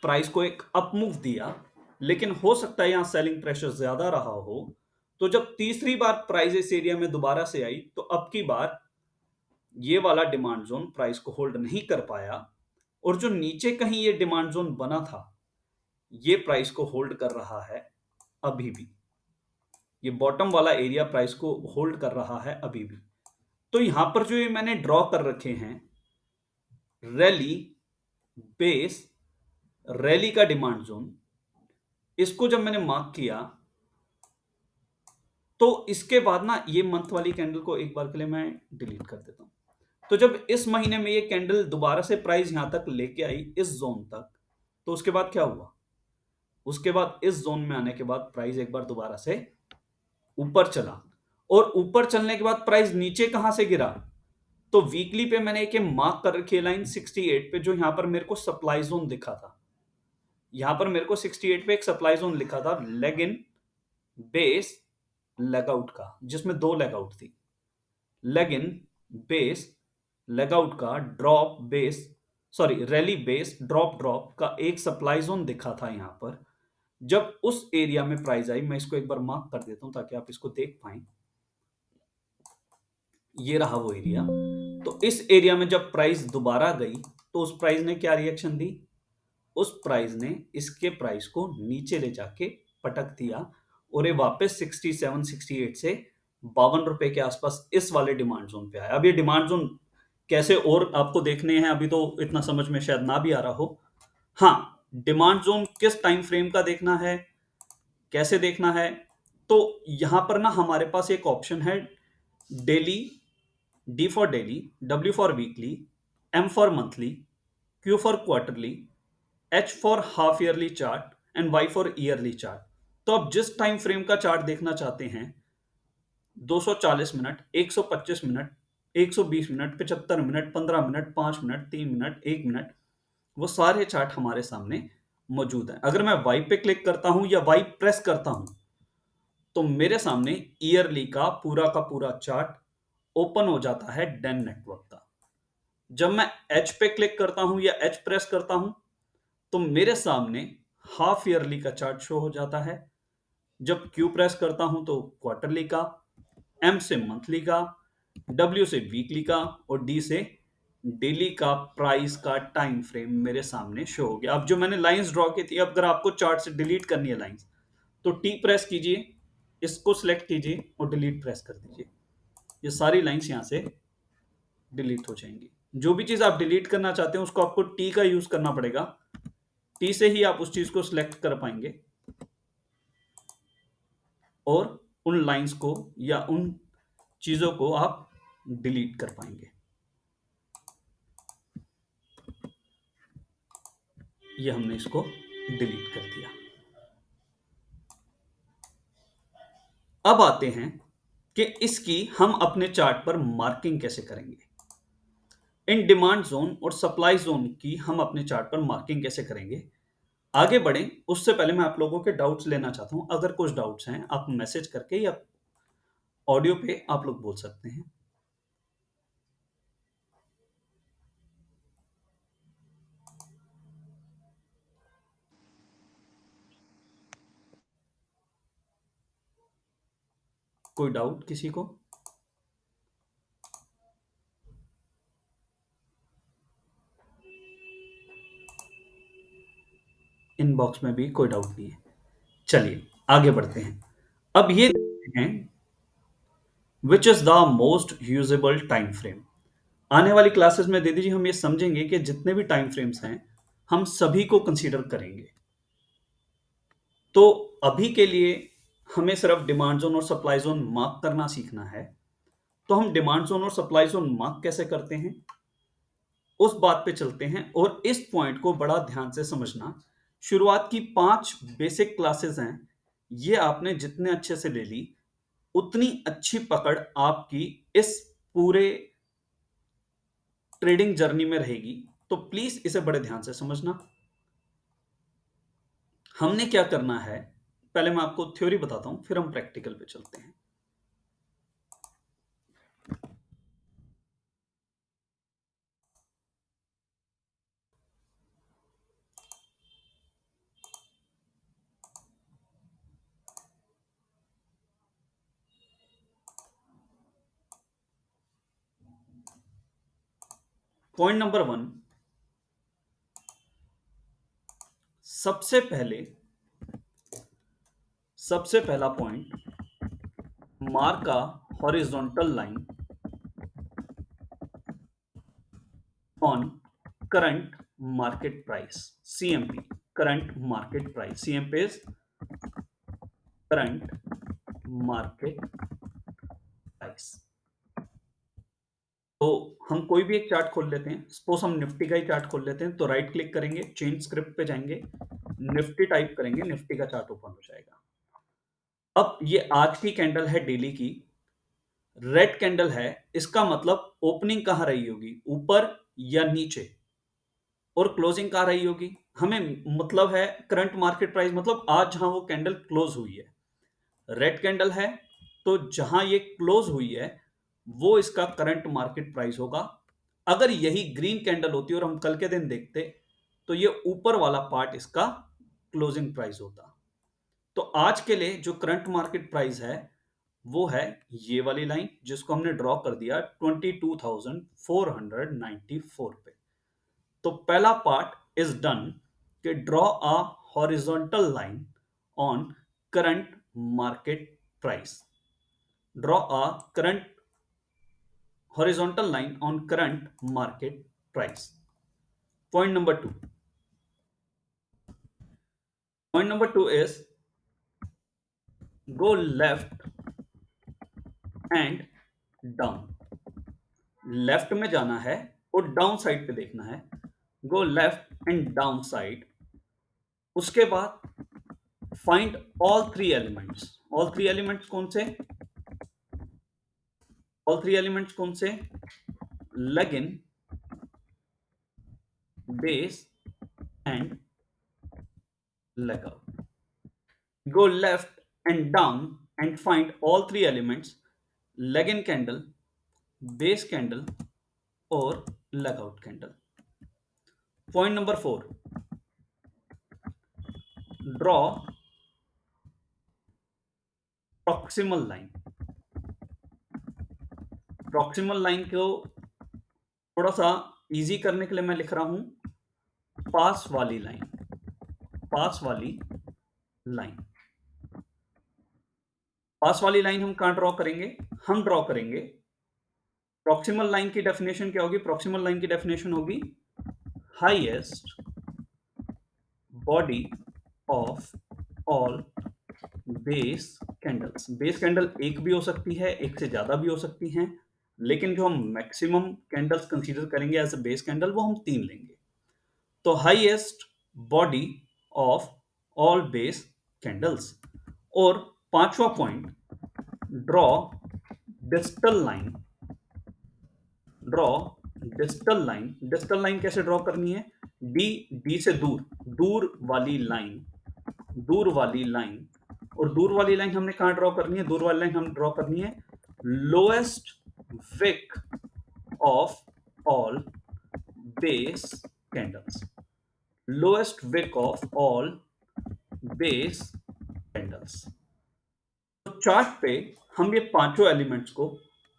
प्राइस को एक अप मूव दिया, लेकिन हो सकता है यहां सेलिंग प्रेशर ज्यादा रहा हो। तो जब तीसरी बार प्राइस इस एरिया में दोबारा से आई तो अब की बार ये वाला डिमांड जोन प्राइस को होल्ड नहीं कर पाया, और जो नीचे कहीं ये डिमांड जोन बना था ये प्राइस को होल्ड कर रहा है अभी भी। ये बॉटम वाला एरिया प्राइस को होल्ड कर रहा है अभी भी। तो यहां पर जो ये मैंने ड्रॉ कर रखे हैं रैली, बेस, रैली का डिमांड जोन, इसको जब मैंने मार्क किया तो इसके बाद ना ये मंथ वाली कैंडल को एक बार के लिए मैं डिलीट कर देता हूं। तो जब इस महीने में ये कैंडल दोबारा से प्राइस यहां तक लेके आई इस जोन तक, तो उसके बाद क्या हुआ? उसके बाद इस जोन में आने के बाद प्राइस एक बार दोबारा से ऊपर चला, और ऊपर चलने के बाद प्राइस नीचे कहां से गिरा? तो वीकली पे मैंने एक मार्क कर रखी है लाइन 68 पे, जो यहां पर मेरे को सप्लाई जोन दिखा था। यहां पर मेरे को 68 पे एक सप्लाई जोन लिखा था, leg in, base, leg out का, जिसमें दो लेग आउट थी। Leg in, base, leg out का, drop base, sorry rally base drop drop का एक सप्लाई जोन दिखा था यहां पर। जब उस एरिया में प्राइस आई, मैं इसको एक बार मार्क कर देता हूं ताकि आप इसको देख पाएं। ये रहा वो एरिया। तो इस एरिया में जब प्राइस दोबारा गई तो उस प्राइस ने क्या रिएक्शन दी? उस प्राइस ने इसके प्राइस को नीचे ले जाके पटक दिया, और ये वापस 67 68 से 52 रुपए के आसपास इस वाले डिमांड जोन पे आया। अब ये डिमांड जोन कैसे और आपको देखने हैं, अभी तो इतना समझ में शायद ना भी आ रहा हो। हाँ, डिमांड जोन किस टाइम फ्रेम का देखना है, कैसे देखना है, तो यहां पर ना हमारे पास एक ऑप्शन है daily, D for daily, W for weekly, M for monthly, Q for quarterly, H for half yearly chart and Y for yearly chart. तो आप जिस टाइम फ्रेम का चार्ट देखना चाहते हैं, 240 minute, 125 minute, 120 minute, 75 minute, 15 minute, 5 minute, 3 minute, 1 minute, वो सारे chart हमारे सामने मौजूद हैं। अगर मैं वाई पे क्लिक करता हूं या वाई प्रेस करता हूं तो मेरे सामने ईयरली का पूरा चार्ट ओपन हो जाता है डेन नेटवर्क का। जब मैं एच पे क्लिक करता हूं या एच प्रेस करता हूं तो मेरे सामने हाफ ईयरली का चार्ट शो हो जाता है। जब क्यू प्रेस करता हूं तो क्वार्टरली का, एम से मंथली का, डब्ल्यू से वीकली का, और डी से डेली का प्राइस का टाइम फ्रेम मेरे सामने शो हो गया। अब जो मैंने लाइंस ड्रॉ की थी, अब अगर आपको चार्ट से डिलीट करनी है लाइंस तो टी प्रेस कीजिए, इसको सिलेक्ट कीजिए और डिलीट प्रेस कर दीजिए। ये सारी लाइंस यहां से डिलीट हो जाएंगी। जो भी चीज आप डिलीट करना चाहते हैं उसको आपको टी का यूज करना पड़ेगा। टी से ही आप उस चीज को सिलेक्ट कर पाएंगे और उन लाइंस को या उन चीजों को आप डिलीट कर पाएंगे। ये हमने इसको डिलीट कर दिया। अब आते हैं कि इसकी हम अपने चार्ट पर मार्किंग कैसे करेंगे। इन डिमांड जोन और सप्लाई जोन की हम अपने चार्ट पर मार्किंग कैसे करेंगे, आगे बढ़ें उससे पहले मैं आप लोगों के डाउट्स लेना चाहता हूं। अगर कुछ डाउट्स हैं आप मैसेज करके या ऑडियो पे आप लोग बोल सकते हैं। कोई डाउट किसी को? इनबॉक्स में भी कोई डाउट नहीं है। चलिए आगे बढ़ते हैं। अब ये देखते हैं which is the most usable time frame. आने वाली क्लासेस में दीदी जी हम ये समझेंगे कि जितने भी टाइम फ्रेम्स हैं हम सभी को कंसीडर करेंगे। तो अभी के लिए हमें सिर्फ डिमांड जोन और सप्लाई जोन मार्क करना सीखना है। तो हम डिमांड जोन और सप्लाई जोन मार्क कैसे करते हैं? उस बात पे चलते हैं और इस पॉइंट को बड़ा ध्यान से समझना। शुरुआत की 5 बेसिक क्लासेस हैं, ये आपने जितने अच्छे से ले ली, उतनी अच्छी पकड़ आपकी इस पूरे ट्रेडिंग जर्नी में रहेगी। तो प्लीज इसे बड़े ध्यान से समझना। हमने क्या करना है, पहले मैं आपको थ्योरी बताता हूं, फिर हम प्रैक्टिकल पे चलते हैं। पॉइंट नंबर 1, सबसे पहले सबसे पहला point, mark a horizontal line on current market price, CMP, current market price. CMP is current market price. तो हम कोई भी एक चार्ट खोल लेते हैं, सपोज हम निफ्टी का ही चार्ट खोल लेते हैं। तो राइट क्लिक करेंगे, चेंज स्क्रिप्ट पे जाएंगे, निफ्टी टाइप करेंगे, निफ्टी का चार्ट ओपन हो जाएगा। अब ये आज की कैंडल है, डेली की रेड कैंडल है, इसका मतलब ओपनिंग कहां रही होगी, ऊपर या नीचे, और क्लोजिंग कहां रही होगी। हमें मतलब है करंट मार्केट प्राइस, मतलब आज जहां वो कैंडल क्लोज हुई है। रेड कैंडल है तो जहां ये क्लोज हुई है वो इसका करंट मार्केट प्राइस होगा। अगर यही ग्रीन कैंडल होती और हम कल के दिन देखते तो ये ऊपर वाला पार्ट इसका क्लोजिंग प्राइस होता। तो आज के लिए जो करंट मार्केट प्राइस है वो है ये वाली लाइन, जिसको हमने ड्रॉ कर दिया 22,494 पे। तो पहला पार्ट इज डन कि draw a horizontal line on current market price. Draw a current horizontal line on current market price. Point number 2. Point number 2 is go left and down. Left में जाना है और डाउन साइड पे देखना है। Go left and down side. उसके बाद find all three elements. All three elements कौन से? ऑल थ्री एलिमेंट्स कौन से? Leg in, base and leg out. Go left and down and find all three elements: leg in candle, base candle और leg out candle. Point number 4, draw proximal line. Proximal line को थोड़ा सा easy करने के लिए मैं लिख रहा हूं पास वाली लाइन। पास वाली लाइन, पास वाली लाइन हम कहां ड्रॉ करेंगे? हम ड्रॉ करेंगे, प्रॉक्सिमल लाइन की डेफिनेशन क्या होगी? प्रॉक्सिमल लाइन की डेफिनेशन होगी highest body of all base candles. Base candle एक भी हो सकती है, एक से ज्यादा भी हो सकती हैं, लेकिन जो हम मैक्सिमम कैंडल्स कंसीडर करेंगे एज अ बेस कैंडल वो हम 3 लेंगे। तो highest body of all base candles. और पांचवा point, draw distal line. Draw distal line. Distal line कैसे ड्रॉ करनी है? डी से दूर, दूर वाली लाइन, दूर वाली लाइन। और दूर वाली लाइन हमने कहां ड्रॉ करनी है? दूर वाली लाइन हम ड्रॉ करनी है lowest wick of all base candles. Lowest wick of all base candles. तो चार्ट पे हम ये पांचों एलिमेंट्स को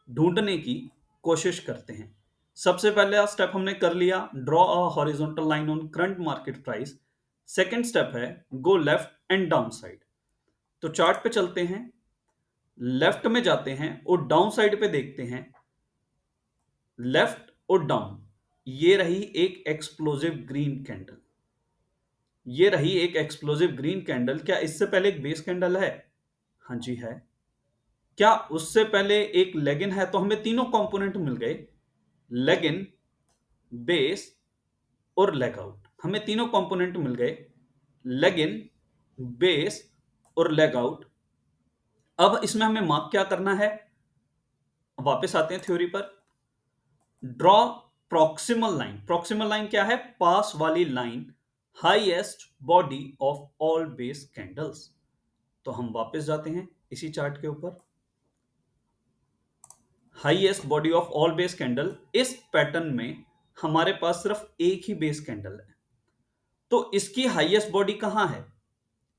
ढूंढने की कोशिश करते हैं। सबसे पहले स्टेप हमने कर लिया, draw a horizontal line on current market price. Second step है go left and down side. तो चार्ट पे चलते हैं, लेफ्ट में जाते हैं और डाउन साइड पे देखते हैं। लेफ्ट और डाउन, ये रही एक एक्सप्लोसिव ग्रीन कैंडल। ये रही एक एक्सप्लोसिव ग्रीन कैंडल। क्या इससे पहले एक बेस कैंडल है? हाँ जी है। क्या उससे पहले एक लेगिन है? तो हमें तीनों कंपोनेंट मिल गए, लेगिन, बेस और लेग आउट। हमें तीनों कंपोनेंट मिल गए, लेग इन, बेस और लेग आउट। अब इसमें हमें मार्क क्या करना है, वापस आते हैं थ्योरी पर। Draw proximal line. Proximal line क्या है, पास वाली line, highest body of all base candles. तो हम वापस जाते हैं इसी चार्ट के ऊपर। Highest body of all base candle, इस पैटर्न में हमारे पास सिर्फ एक ही बेस कैंडल है, तो इसकी हाईएस्ट बॉडी कहां है,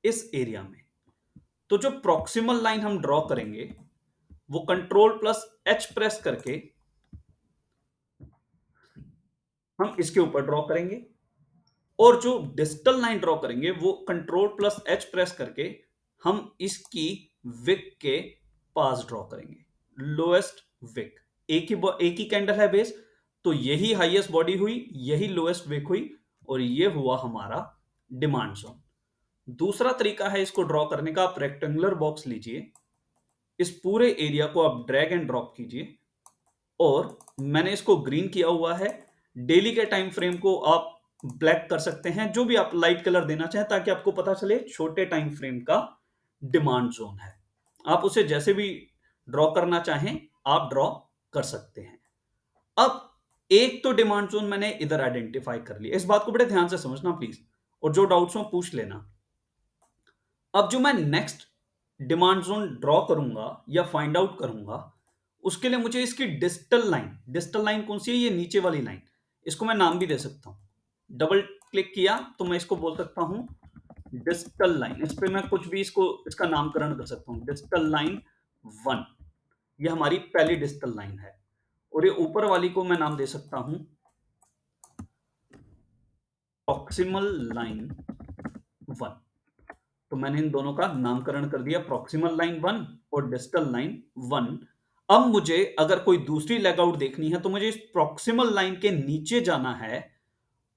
इस एरिया में। तो जो प्रॉक्सिमल लाइन हम ड्रॉ करेंगे वो कंट्रोल प्लस एच प्रेस करके हम इसके ऊपर ड्रॉ करेंगे, और जो डिस्टल लाइन ड्रॉ करेंगे वो कंट्रोल प्लस एच प्रेस करके हम इसकी विक के पास ड्रॉ करेंगे, लोएस्ट विक। एक ही कैंडल है बेस, तो यही हाईएस्ट बॉडी हुई, यही लोएस्ट विक हुई, और ये हुआ हमारा डिमांड जोन। दूसरा तरीका है इसको ड्रॉ करने का, आप रेक्टेंगुलर बॉक्स लीजिए, इस पूरे एरिया को आप ड्रैग एंड ड्रॉप कीजिए, और मैंने इसको ग्रीन किया हुआ है। डेली के टाइम फ्रेम को आप ब्लैक कर सकते हैं, जो भी आप लाइट कलर देना चाहें, ताकि आपको पता चले छोटे टाइम फ्रेम का डिमांड जोन है। आप उसे जैसे भी ड्रॉ करना चाहें आप ड्रॉ कर सकते हैं। अब एक तो डिमांड जोन मैंने इधर आइडेंटिफाई कर लिया, इस बात को बड़े ध्यान से समझना प्लीज, और जो डाउट्स हो पूछ लेना। अब जो मैं नेक्स्ट डिमांड जोन ड्रॉ करूंगा या फाइंड आउट करूंगा, उसके लिए मुझे इसकी डिस्टल लाइन कौन सी है, ये नीचे वाली लाइन, इसको मैं नाम भी दे सकता हूं। डबल क्लिक किया तो मैं इसको बोल सकता हूं डिस्टल लाइन, इस पे मैं कुछ भी इसका नामकरण कर सकता हूं, डिस्टल लाइन 1। ये हमारी पहली डिस्टल लाइन है, और ये ऊपर वाली को मैं नाम दे सकता हूं प्रॉक्सिमल लाइन 1। तो मैंने इन दोनों का नामकरण कर दिया, प्रॉक्सिमल लाइन 1 और डिस्टल लाइन 1। अब मुझे अगर कोई दूसरी लेग आउट देखनी है तो मुझे इस प्रॉक्सिमल लाइन के नीचे जाना है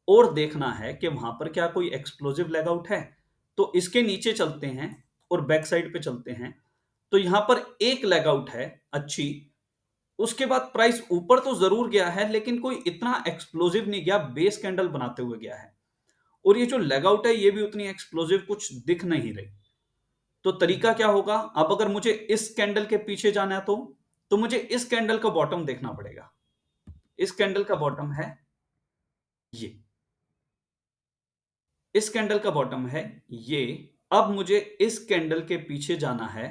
और देखना है कि वहां पर क्या कोई एक्सप्लोजिव लेग आउट है। तो इसके नीचे चलते हैं और बैक साइड पे चलते हैं, तो यहां पर एक लेग आउट है अच्छी। उसके बाद प्राइस ऊपर तो जरूर गया है, लेकिन कोई इतना एक्सप्लोजिव नहीं गया, बेस कैंडल बनाते हुए गया है। और ये जो लेग आउट है ये भी उतनी एक्सप्लोजिव कुछ दिख नहीं रही। तो तरीका क्या होगा, अब अगर मुझे इस कैंडल के पीछे जाना है तो मुझे इस कैंडल का बॉटम देखना पड़ेगा। इस कैंडल का बॉटम है ये, इस कैंडल का बॉटम है ये। अब मुझे इस कैंडल के पीछे जाना है,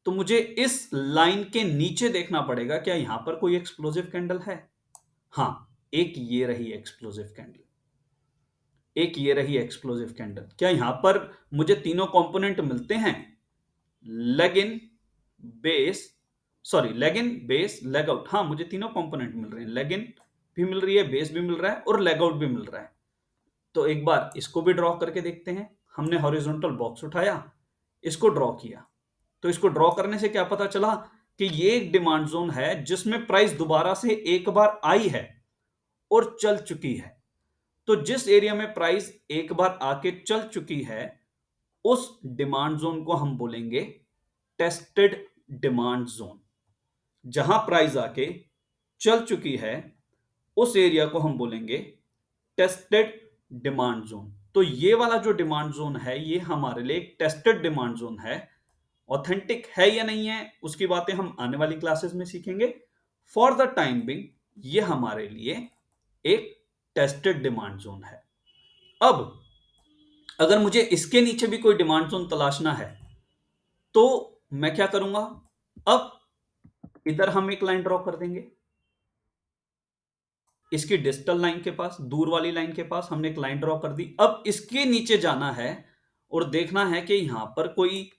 तो मुझे इस लाइन के नीचे देखना पड़ेगा, क्या यहां पर कोई एक्सप्लोजिव कैंडल है। हां, एक ये रही एक्सप्लोजिव कैंडल, एक ये रही एक्सप्लोजिव कैंडल। क्या यहां पर मुझे तीनों कंपोनेंट मिलते हैं, leg in, base, sorry leg in, base, leg out. हाँ, मुझे तीनों कंपोनेंट मिल रहे हैं, लेग इन भी मिल रही है, बेस भी मिल रहा है, और लेग आउट भी मिल रहा है। तो एक बार इसको भी ड्रॉ करके देखते हैं। हमने हॉरिजॉन्टल बॉक्स उठाया, इसको ड्रॉ किया, तो इसको ड्रॉ करने से क्या पता चला कि ये एक डिमांड जोन है जिसमें प्राइस दोबारा से एक बार आई है और चल चुकी है। तो जिस एरिया में प्राइस एक बार आके चल चुकी है, उस डिमांड जोन को हम बोलेंगे टेस्टेड डिमांड जोन। जहां प्राइस आके चल चुकी है उस एरिया को हम बोलेंगे टेस्टेड डिमांड जोन। तो ये वाला जो डिमांड जोन है ये हमारे लिए एक टेस्टेड डिमांड जोन है। ऑथेंटिक है या नहीं है उसकी बातें हम आने वाली क्लासेस में सीखेंगे। फॉर द टाइम बिंग ये हमारे लिए एक टेस्टेड डिमांड जोन है। अब अगर मुझे इसके नीचे भी कोई डिमांड जोन तलाशना है तो मैं क्या करूंगा, अब इधर हम एक लाइन ड्रॉ कर देंगे, इसकी डिस्टल लाइन के पास, दूर वाली लाइन के पास हमने एक लाइन ड्रॉ कर दी। अब इसके नीचे जाना है और देखना है कि यहां पर कोई,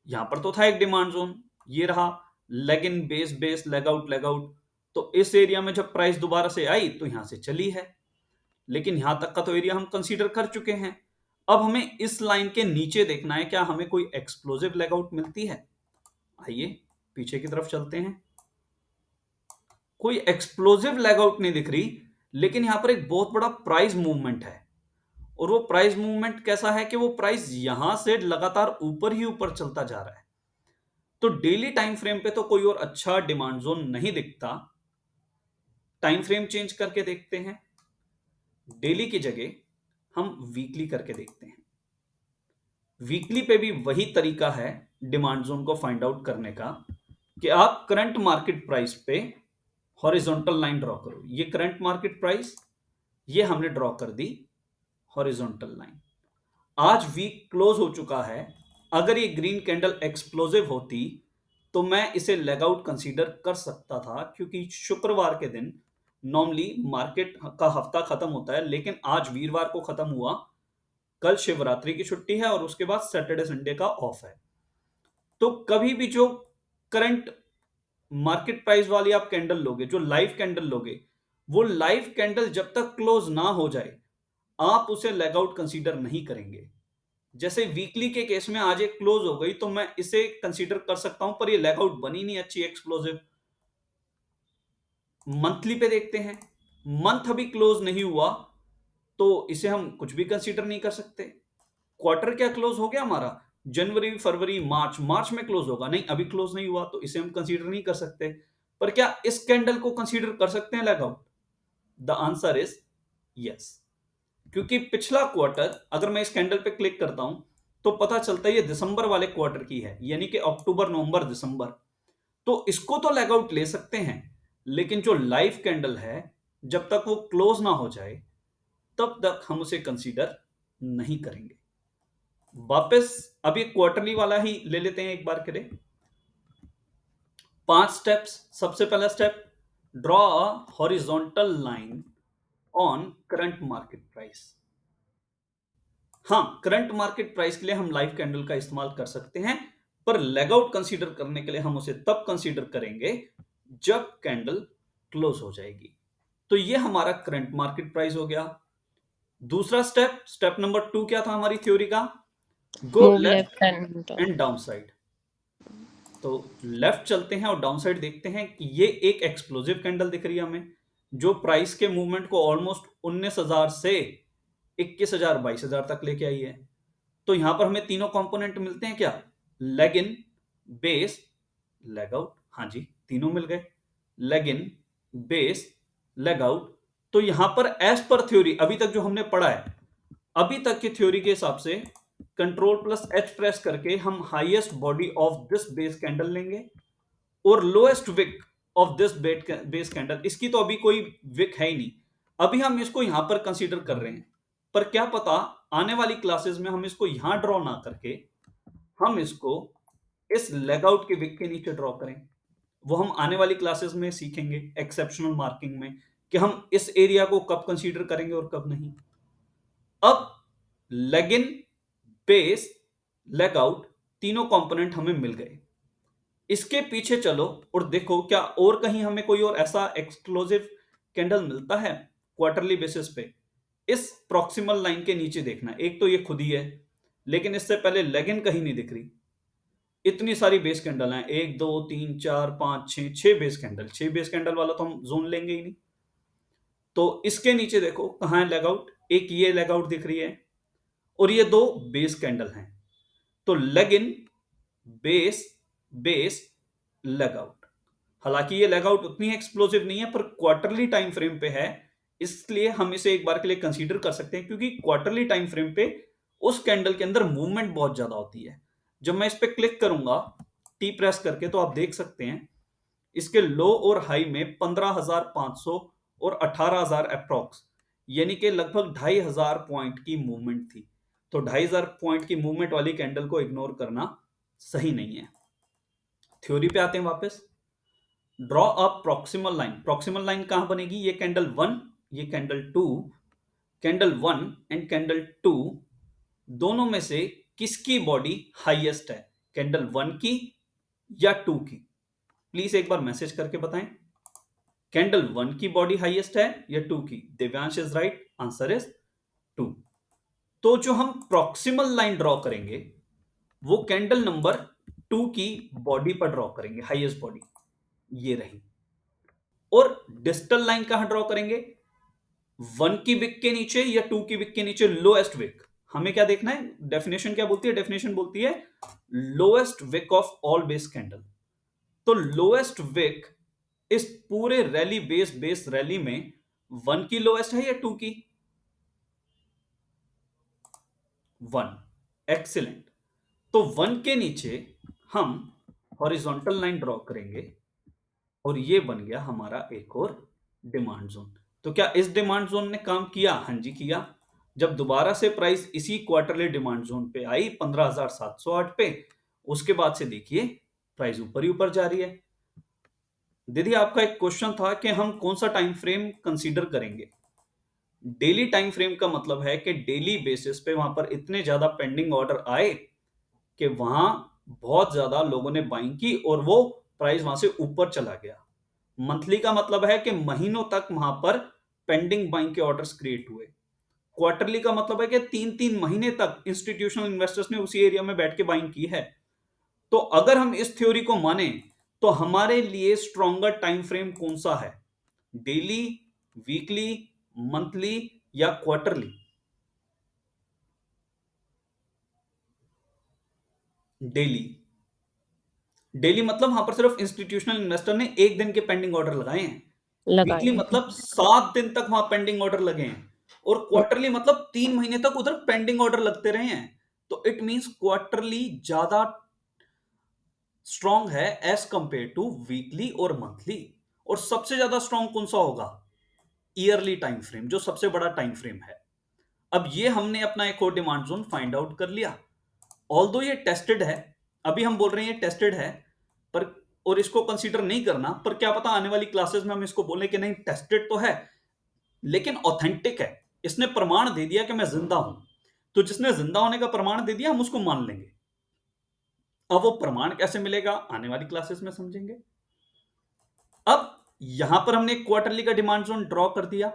यहां पर तो था एक डिमांड जोन, ये रहा leg in, base, base, leg out, leg out. तो इस एरिया में जब प्राइस दोबारा से आई तो यहां से चली है, लेकिन यहां तक का तो एरिया हम कंसीडर कर चुके हैं। अब हमें इस लाइन के नीचे देखना है क्या हमें कोई एक्सप्लोजिव लेग आउट मिलती है। आइए पीछे की तरफ चलते हैं। कोई एक्सप्लोजिव लेग आउट नहीं दिख रही, लेकिन यहां पर एक बहुत बड़ा प्राइस मूवमेंट है। और वो प्राइस मूवमेंट कैसा है कि वो प्राइस यहां से लगातार ऊपर ही ऊपर चलता जा रहा है। तो डेली टाइम फ्रेम पे तो कोई और अच्छा डिमांड जोन नहीं दिखता। टाइम फ्रेम चेंज करके देखते हैं। डेली की जगह हम वीकली करके देखते हैं। वीकली पे भी वही तरीका है डिमांड जोन को फाइंड आउट करने का कि आप करंट मार्केट प्राइस पे हॉरिजॉन्टल लाइन ड्रॉ करो। ये करंट मार्केट प्राइस, ये हमने ड्रॉ कर दी हॉरिजॉन्टल लाइन। आज वीक क्लोज हो चुका है। अगर ये ग्रीन कैंडल एक्सप्लोसिव होती तो मैं इसे लेग आउट कंसीडर कर सकता था, क्योंकि शुक्रवार के दिन नॉर्मली मार्केट का हफ्ता खत्म होता है, लेकिन आज वीरवार को खत्म हुआ। कल शिवरात्रि की छुट्टी है और उसके बाद सैटरडे संडे का ऑफ है। तो कभी भी जो करंट मार्केट प्राइस वाली आप कैंडल लोगे, जो लाइव कैंडल लोगे, वो लाइव कैंडल जब तक क्लोज ना हो जाए आप उसे लेग आउट कंसीडर नहीं करेंगे। जैसे वीकली के केस में आज एक क्लोज हो गई तो मैं इसे कंसीडर कर सकता हूं, पर ये लेग आउट बनी नहीं अच्छी एक्सप्लोसिव। मंथली पे देखते हैं, मंथ अभी क्लोज नहीं हुआ तो इसे हम कुछ भी कंसीडर नहीं कर सकते। क्वार्टर क्या क्लोज हो गया हमारा, जनवरी फरवरी मार्च, मार्च में क्लोज होगा, नहीं अभी क्लोज नहीं हुआ तो इसे हम कंसीडर नहीं कर सकते। पर क्या इस कैंडल को कंसीडर कर सकते हैं leg out? The answer is yes. क्योंकि पिछला क्वार्टर अगर मैं इस कैंडल पे क्लिक करता हूं तो पता चलता है ये दिसंबर वाले क्वार्टर की है, यानी कि अक्टूबर नवंबर दिसंबर। तो इसको तो लेग आउट ले सकते हैं, लेकिन जो लाइव कैंडल है जब तक वो क्लोज ना हो जाए तब तक हम उसे कंसीडर नहीं करेंगे। वापस अब ये क्वार्टरली वाला ही ले लेते हैं एक बार के लिए। 5 स्टेप्स। सबसे पहला step, draw a horizontal line on current market price. हाँ, करंट मार्केट प्राइस के लिए हम लाइव कैंडल का इस्तेमाल कर सकते हैं, पर लेग आउट कंसीडर करने के लिए हम उसे तब कंसीडर करेंगे जब कैंडल क्लोज हो जाएगी। तो ये हमारा करंट मार्केट प्राइस हो गया। दूसरा स्टेप, स्टेप नंबर 2 क्या था हमारी थ्योरी का? गो Move left left and down. And down side. तो लेफ्ट चलते हैं और डाउन साइड देखते हैं कि ये एक एक्सप्लोसिव कैंडल दिख रही है हमें, जो प्राइस के मूवमेंट को ऑलमोस्ट 19,000 से 21,000 22,000 तक लेके आई है। तो यहां पर हमें तीनों कंपोनेंट मिलते हैं क्या? Leg in, base, leg out. हाँ जी, तीनों मिल गए। Leg in, base, leg out. तो यहां पर एज पर थ्योरी अभी तक जो हमने पढ़ा है, अभी तक की थ्योरी के हिसाब से कंट्रोल प्लस एच प्रेस करके हम highest body of this base candle लेंगे और lowest wick of this base candle. इसकी तो अभी कोई विक है ही नहीं, अभी हम इसको यहां पर कंसीडर कर रहे हैं। पर क्या पता आने वाली क्लासेस में हम इसको यहां ड्रॉ ना करके हम इसको इस लेग आउट के विक के नीचे ड्रॉ करें। वो हम आने वाली क्लासेस में सीखेंगे एक्सेप्शनल मार्किंग में कि हम इस एरिया को कब कंसीडर करेंगे और कब नहीं। अब leg in, base, leg out, तीनों कंपोनेंट हमें मिल गए। इसके पीछे चलो और देखो क्या और कहीं हमें कोई और ऐसा एक्सक्लूसिव कैंडल मिलता है क्वार्टरली बेसिस पे। इस प्रॉक्सिमल लाइन के नीचे देखना, एक तो ये खुद ही है, लेकिन इससे पहले लेग इन कहीं नहीं दिख रही। इतनी सारी बेस कैंडल हैं, 1 2 3 4 5 6, 6 बेस कैंडल। 6 बेस कैंडल वाला तो हम जोन लेंगे ही नहीं। तो इसके नीचे देखो कहां है लेग आउट, एक ये लेग आउट दिख रही है और ये दो बेस कैंडल हैं। तो leg in, base, base, leg out. हालांकि ये लेग आउट उतनी एक्सप्लोसिव नहीं है, पर क्वार्टरली टाइम फ्रेम पे है, इसलिए हम इसे एक बार के लिए कंसीडर कर सकते हैं, क्योंकि क्वार्टरली टाइम फ्रेम पे उस कैंडल के अंदर मूवमेंट बहुत ज्यादा होती है। जब मैं इस पे क्लिक करूंगा टी प्रेस करके तो आप देख सकते हैं इसके लो और हाई में 15,500 और 18,000 अप्रॉक्स, यानी कि लगभग 2,500 पॉइंट की मूवमेंट थी। तो 2,500 पॉइंट की मूवमेंट वाली कैंडल को इग्नोर करना सही नहीं है। थ्योरी पे आते हैं वापस। Draw a proximal line. Proximal line कहां बनेगी? ये कैंडल 1, ये कैंडल 2। कैंडल 1 एंड कैंडल 2 दोनों में से किसकी बॉडी हाईएस्ट है, कैंडल 1 की या 2 की? प्लीज एक बार मैसेज करके बताएं, कैंडल 1 की बॉडी हाईएस्ट है या 2 की? Devyansh is right, answer is 2। तो जो हम प्रॉक्सिमल लाइन ड्रॉ करेंगे वो कैंडल नंबर 2 की बॉडी पर ड्रॉ करेंगे, हाईएस्ट बॉडी ये रही। और डिस्टल लाइन कहां ड्रॉ करेंगे? 1 की विक के नीचे या 2 की विक के नीचे लोएस्ट विक। हमें क्या देखना है, डेफिनेशन क्या बोलती है? डेफिनेशन बोलती है lowest wick of all base candle. तो लोएस्ट विक इस पूरे रैली बेस रैली में 1 की लोएस्ट है या 2 की? One, excellent. तो वन के नीचे हम हॉरिजॉन्टल लाइन ड्रॉ करेंगे और ये बन गया हमारा एक और डिमांड जोन। तो क्या इस डिमांड जोन ने काम किया? हाँ जी, किया। जब दोबारा से प्राइस इसी क्वार्टरली डिमांड जोन पे आई 15,708 पे, उसके बाद से देखिए प्राइस ऊपर ही ऊपर जा रही है। दीदी, आपका एक क्वेश्चन था कि हम कौन सा टाइम फ्रेम कंसीडर करेंगे। डेली टाइम फ्रेम का मतलब है कि डेली बेसिस पे वहां पर इतने ज्यादा पेंडिंग ऑर्डर आए कि वहां बहुत ज्यादा लोगों ने बाइंग की और वो प्राइस वहां से ऊपर चला गया। मंथली का मतलब है कि महीनों तक वहां पर पेंडिंग बाइंग के ऑर्डर्स क्रिएट हुए। क्वार्टरली का मतलब है कि 3-3 महीने तक इंस्टीट्यूशनल इन्वेस्टर्स ने उसी एरिया में बैठ के बाइंग की है। तो अगर हम इस थ्योरी को माने तो हमारे लिए स्ट्रॉन्गर टाइम फ्रेम कौन सा है? डेली, वीकली, मंथली या क्वार्टरली? डेली। डेली मतलब वहां पर सिर्फ इंस्टीट्यूशनल इन्वेस्टर ने एक दिन के पेंडिंग ऑर्डर लगाए हैं। लगाए वीकली हैं। मतलब 7 दिन तक वहां पेंडिंग ऑर्डर लगे हैं। और क्वार्टरली मतलब 3 महीने तक उधर पेंडिंग ऑर्डर लगते रहे हैं। तो इट मींस क्वार्टरली ज्यादा स्ट्रांग है एज कंपेयर टू वीकली और मंथली। और सबसे ज्यादा स्ट्रांग कौन सा होगा? ईयरली टाइम फ्रेम, जो सबसे बड़ा टाइम फ्रेम है। अब ये हमने अपना एक और डिमांड जोन फाइंड आउट कर लिया। ऑल्दो ये टेस्टेड है, अभी हम बोल रहे हैं ये टेस्टेड है, पर और इसको कंसीडर नहीं करना, पर क्या पता आने वाली क्लासेस में हम इसको बोले कि नहीं टेस्टेड तो है लेकिन ऑथेंटिक है, इसने प्रमाण दे दिया कि मैं जिंदा हूं। तो जिसने जिंदा होने का प्रमाण दे दिया हम उसको मान लेंगे। अब वो प्रमाण कैसे मिलेगा आने वाली क्लासेस में समझेंगे। अब यहां पर हमने क्वार्टरली का डिमांड जोन ड्रॉ कर दिया।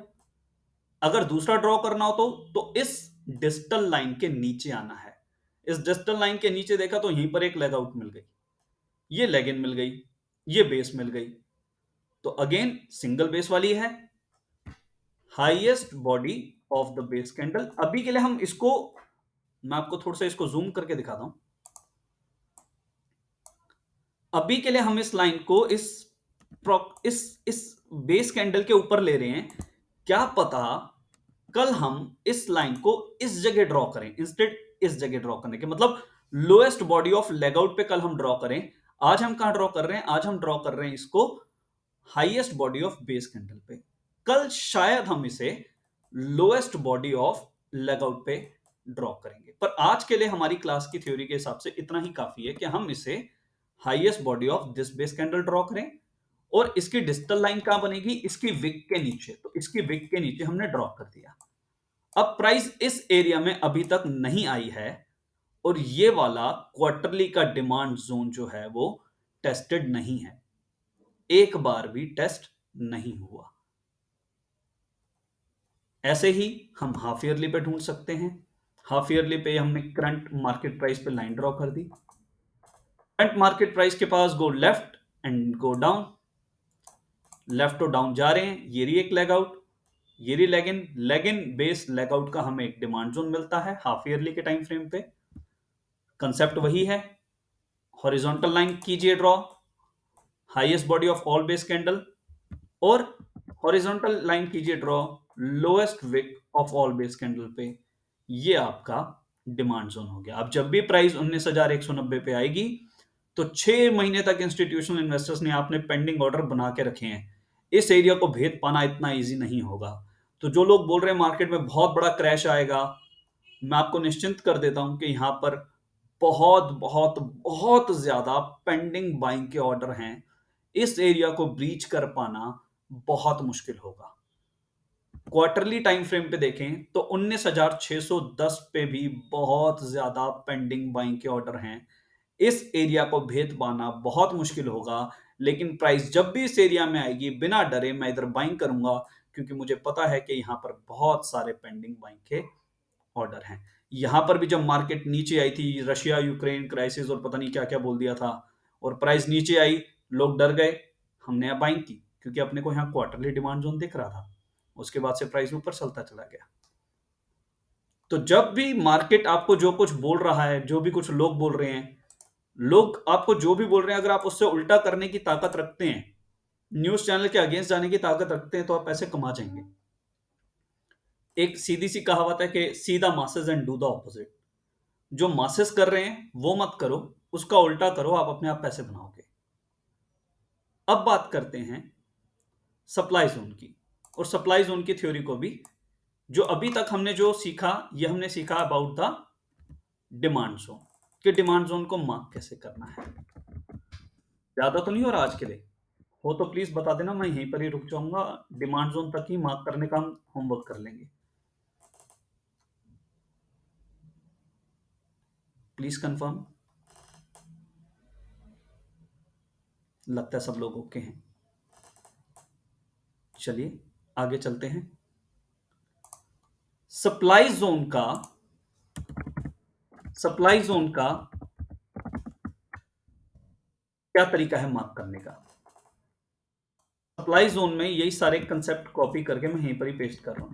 अगर दूसरा ड्रॉ करना हो तो इस डिजिटल लाइन के नीचे आना है। इस डिजिटल लाइन के नीचे देखा तो यहीं पर एक लेग आउट मिल गई, ये लेग इन मिल गई, ये बेस मिल गई। तो अगेन सिंगल बेस वाली है, highest body of the base candle. अभी के लिए हम इसको, मैं आपको थोड़ा सा इसको जूम करके दिखाता हूं। अभी के लिए हम इस लाइन को इस बेस कैंडल के ऊपर ले रहे हैं। क्या पता कल हम इस लाइन को इस जगह ड्रॉ करें, इंस्टेड इस जगह ड्रॉ करने के मतलब lowest body of leg out पे कल हम ड्रॉ करें। आज हम कहां ड्रॉ कर रहे हैं? आज हम ड्रॉ कर रहे हैं इसको highest body of base candle पे। कल शायद हम इसे lowest body of leg out पे ड्रॉ करेंगे, पर आज के लिए हमारी क्लास की थ्योरी के हिसाब से इतना ही काफी है कि हम इसे highest body of this base candle draw करें और इसकी डिजिटल लाइन कहां बनेगी? इसकी विक के नीचे। तो इसकी विक के नीचे हमने ड्रॉ कर दिया। अब प्राइस इस एरिया में अभी तक नहीं आई है और ये वाला क्वार्टरली का डिमांड जोन जो है वो टेस्टेड नहीं है, एक बार भी टेस्ट नहीं हुआ। ऐसे ही हम हाफ ईयरली पे ढूंढ सकते हैं। हाफ ईयरली पे हमने करंट मार्केट प्राइस पे लाइन ड्रॉ कर दी। करंट मार्केट प्राइस के पास go left and go down, left और डाउन जा रहे हैं। ये रही एक लेग आउट, ये रही leg in base leg out का हमें एक डिमांड जोन मिलता है हाफ ईयरली के टाइम फ्रेम पे। कंसेप्ट वही है, हॉरिजॉन्टल लाइन कीजिए draw, highest body of all base candle, और हॉरिजॉन्टल लाइन कीजिए draw lowest wick of all base candle पे। ये आपका डिमांड जोन हो गया। अब जब भी प्राइस 19,190 पे आएगी तो 6 महीने तक इंस्टीट्यूशनल इन्वेस्टर्स ने आपने पेंडिंग ऑर्डर बना के रखे हैं। इस एरिया को भेद पाना इतना इजी नहीं होगा। तो जो लोग बोल रहे हैं मार्केट में बहुत बड़ा क्रैश आएगा, मैं आपको निश्चिंत कर देता हूं कि यहां पर बहुत बहुत बहुत ज्यादा पेंडिंग बाइंग के ऑर्डर हैं। इस एरिया को ब्रीच कर पाना बहुत मुश्किल होगा। क्वार्टरली टाइम फ्रेम पे देखें तो 19,610 पे भी बहुत ज्यादा पेंडिंग बाइंग के ऑर्डर हैं। इस एरिया को भेद पाना बहुत मुश्किल होगा, लेकिन प्राइस जब भी इस एरिया में आएगी बिना डरे मैं इधर बाइंग करूंगा, क्योंकि मुझे पता है कि यहां पर बहुत सारे पेंडिंग बाइंग के ऑर्डर हैं। यहां पर भी जब मार्केट नीचे आई थी, रशिया यूक्रेन क्राइसिस और पता नहीं क्या क्या बोल दिया था, और प्राइस नीचे आई, लोग डर गए, हमने यहाँ बाइंग की क्योंकि अपने को यहाँ क्वार्टरली डिमांड जोन दिख रहा था। उसके बाद से प्राइस ऊपर चलता चला गया। तो जब भी मार्केट आपको जो कुछ बोल रहा है, जो भी कुछ लोग बोल रहे हैं, लोग आपको जो भी बोल रहे हैं, अगर आप उससे उल्टा करने की ताकत रखते हैं, न्यूज चैनल के अगेंस्ट जाने की ताकत रखते हैं, तो आप पैसे कमा जाएंगे। एक सीधी सी कहावत है कि see the masses and do the opposite. जो मासेस कर रहे हैं वो मत करो, उसका उल्टा करो, आप अपने आप पैसे बनाओगे। अब बात करते हैं सप्लाई जोन की, और सप्लाई जोन की थ्योरी को भी। जो अभी तक हमने जो सीखा, ये हमने सीखा अबाउट द डिमांड जोन, कि डिमांड जोन को मार्क कैसे करना है। ज्यादा तो नहीं हो रहा आज के लिए? हो तो प्लीज बता देना, मैं यहीं पर ही रुक जाऊंगा, डिमांड जोन तक ही मार्क करने का हम होमवर्क कर लेंगे। Please confirm. लगता है सब लोग ओके हैं। चलिए आगे चलते हैं। सप्लाई जोन का सप्लाई जोन का क्या तरीका है मार्क करने का? सप्लाई जोन में यही सारे कंसेप्ट कॉपी करके मैं यहीं पर ही पेस्ट कर रहा हूं।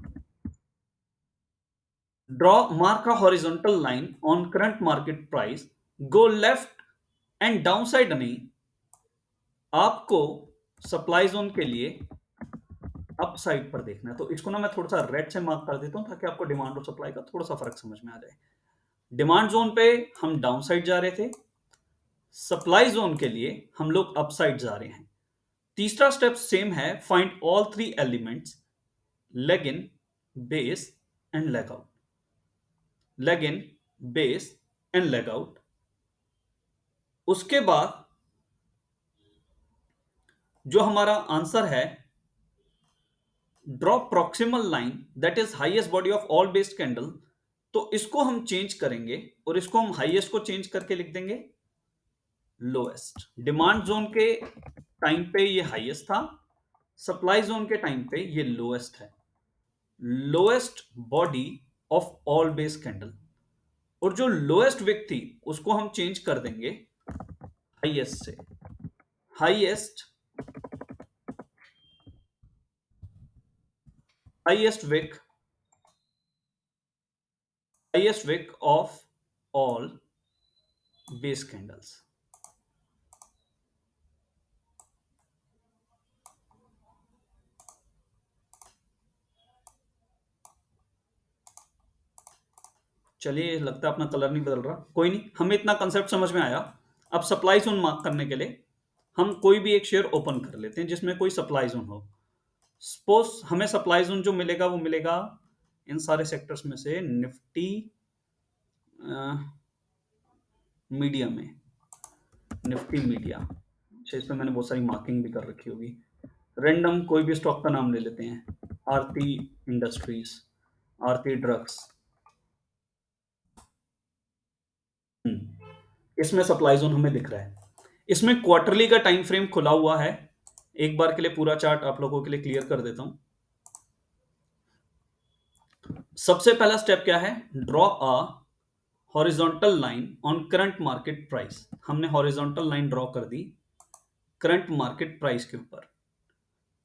Draw mark a horizontal line on current market price, go left and down side नहीं। आपको सप्लाई जोन के लिए अप साइड पर देखना है, तो इसको ना मैं थोड़ा सा रेड से मार्क कर देता हूं ताकि आपको डिमांड और सप्लाई का थोड़ा सा फर्क समझ में आ जाए। डिमांड जोन पे हम डाउन साइड जा रहे थे, सप्लाई जोन के लिए हम लोग अप साइड जा रहे हैं। तीसरा स्टेप सेम है, find all three elements, leg in, base and leg out. Leg in, base and leg out. उसके बाद जो हमारा आंसर है, draw proximal line that is highest body of all based candle, तो इसको हम चेंज करेंगे और इसको हम हाईएस्ट को चेंज करके लिख देंगे लोएस्ट। डिमांड जोन के टाइम पे ये हाईएस्ट था, सप्लाई जोन के टाइम पे ये लोएस्ट है। Lowest body of all base candle, और जो लोएस्ट विक थी उसको हम चेंज कर देंगे हाईएस्ट से। Highest wick, highest wick of all base candles. चलिए, लगता है अपना कलर नहीं बदल रहा, कोई नहीं, हमें इतना कंसेप्ट समझ में आया। अब सप्लाई जोन मार्क करने के लिए हम कोई भी एक शेयर ओपन कर लेते हैं जिसमें कोई सप्लाई जोन हो। सपोज हमें सप्लाई जोन जो मिलेगा वो मिलेगा इन सारे सेक्टर्स में से निफ्टी मीडिया में, निफ्टी मीडिया। अच्छा, इस पर मैंने बहुत सारी मार्किंग भी कर रखी होगी। रैंडम कोई भी स्टॉक का नाम ले लेते हैं, आरती इंडस्ट्रीज, आरती ड्रग्स। इसमें सप्लाई जोन हमें दिख रहा है। इसमें क्वार्टरली का टाइम फ्रेम खुला हुआ है। एक बार के लिए पूरा चार्ट आप लोगों के लिए क्लियर कर देता हूं। सबसे पहला स्टेप क्या है? Draw a horizontal line on current market price. हमने हॉरिजॉन्टल लाइन ड्रॉ कर दी करंट मार्केट प्राइस के ऊपर।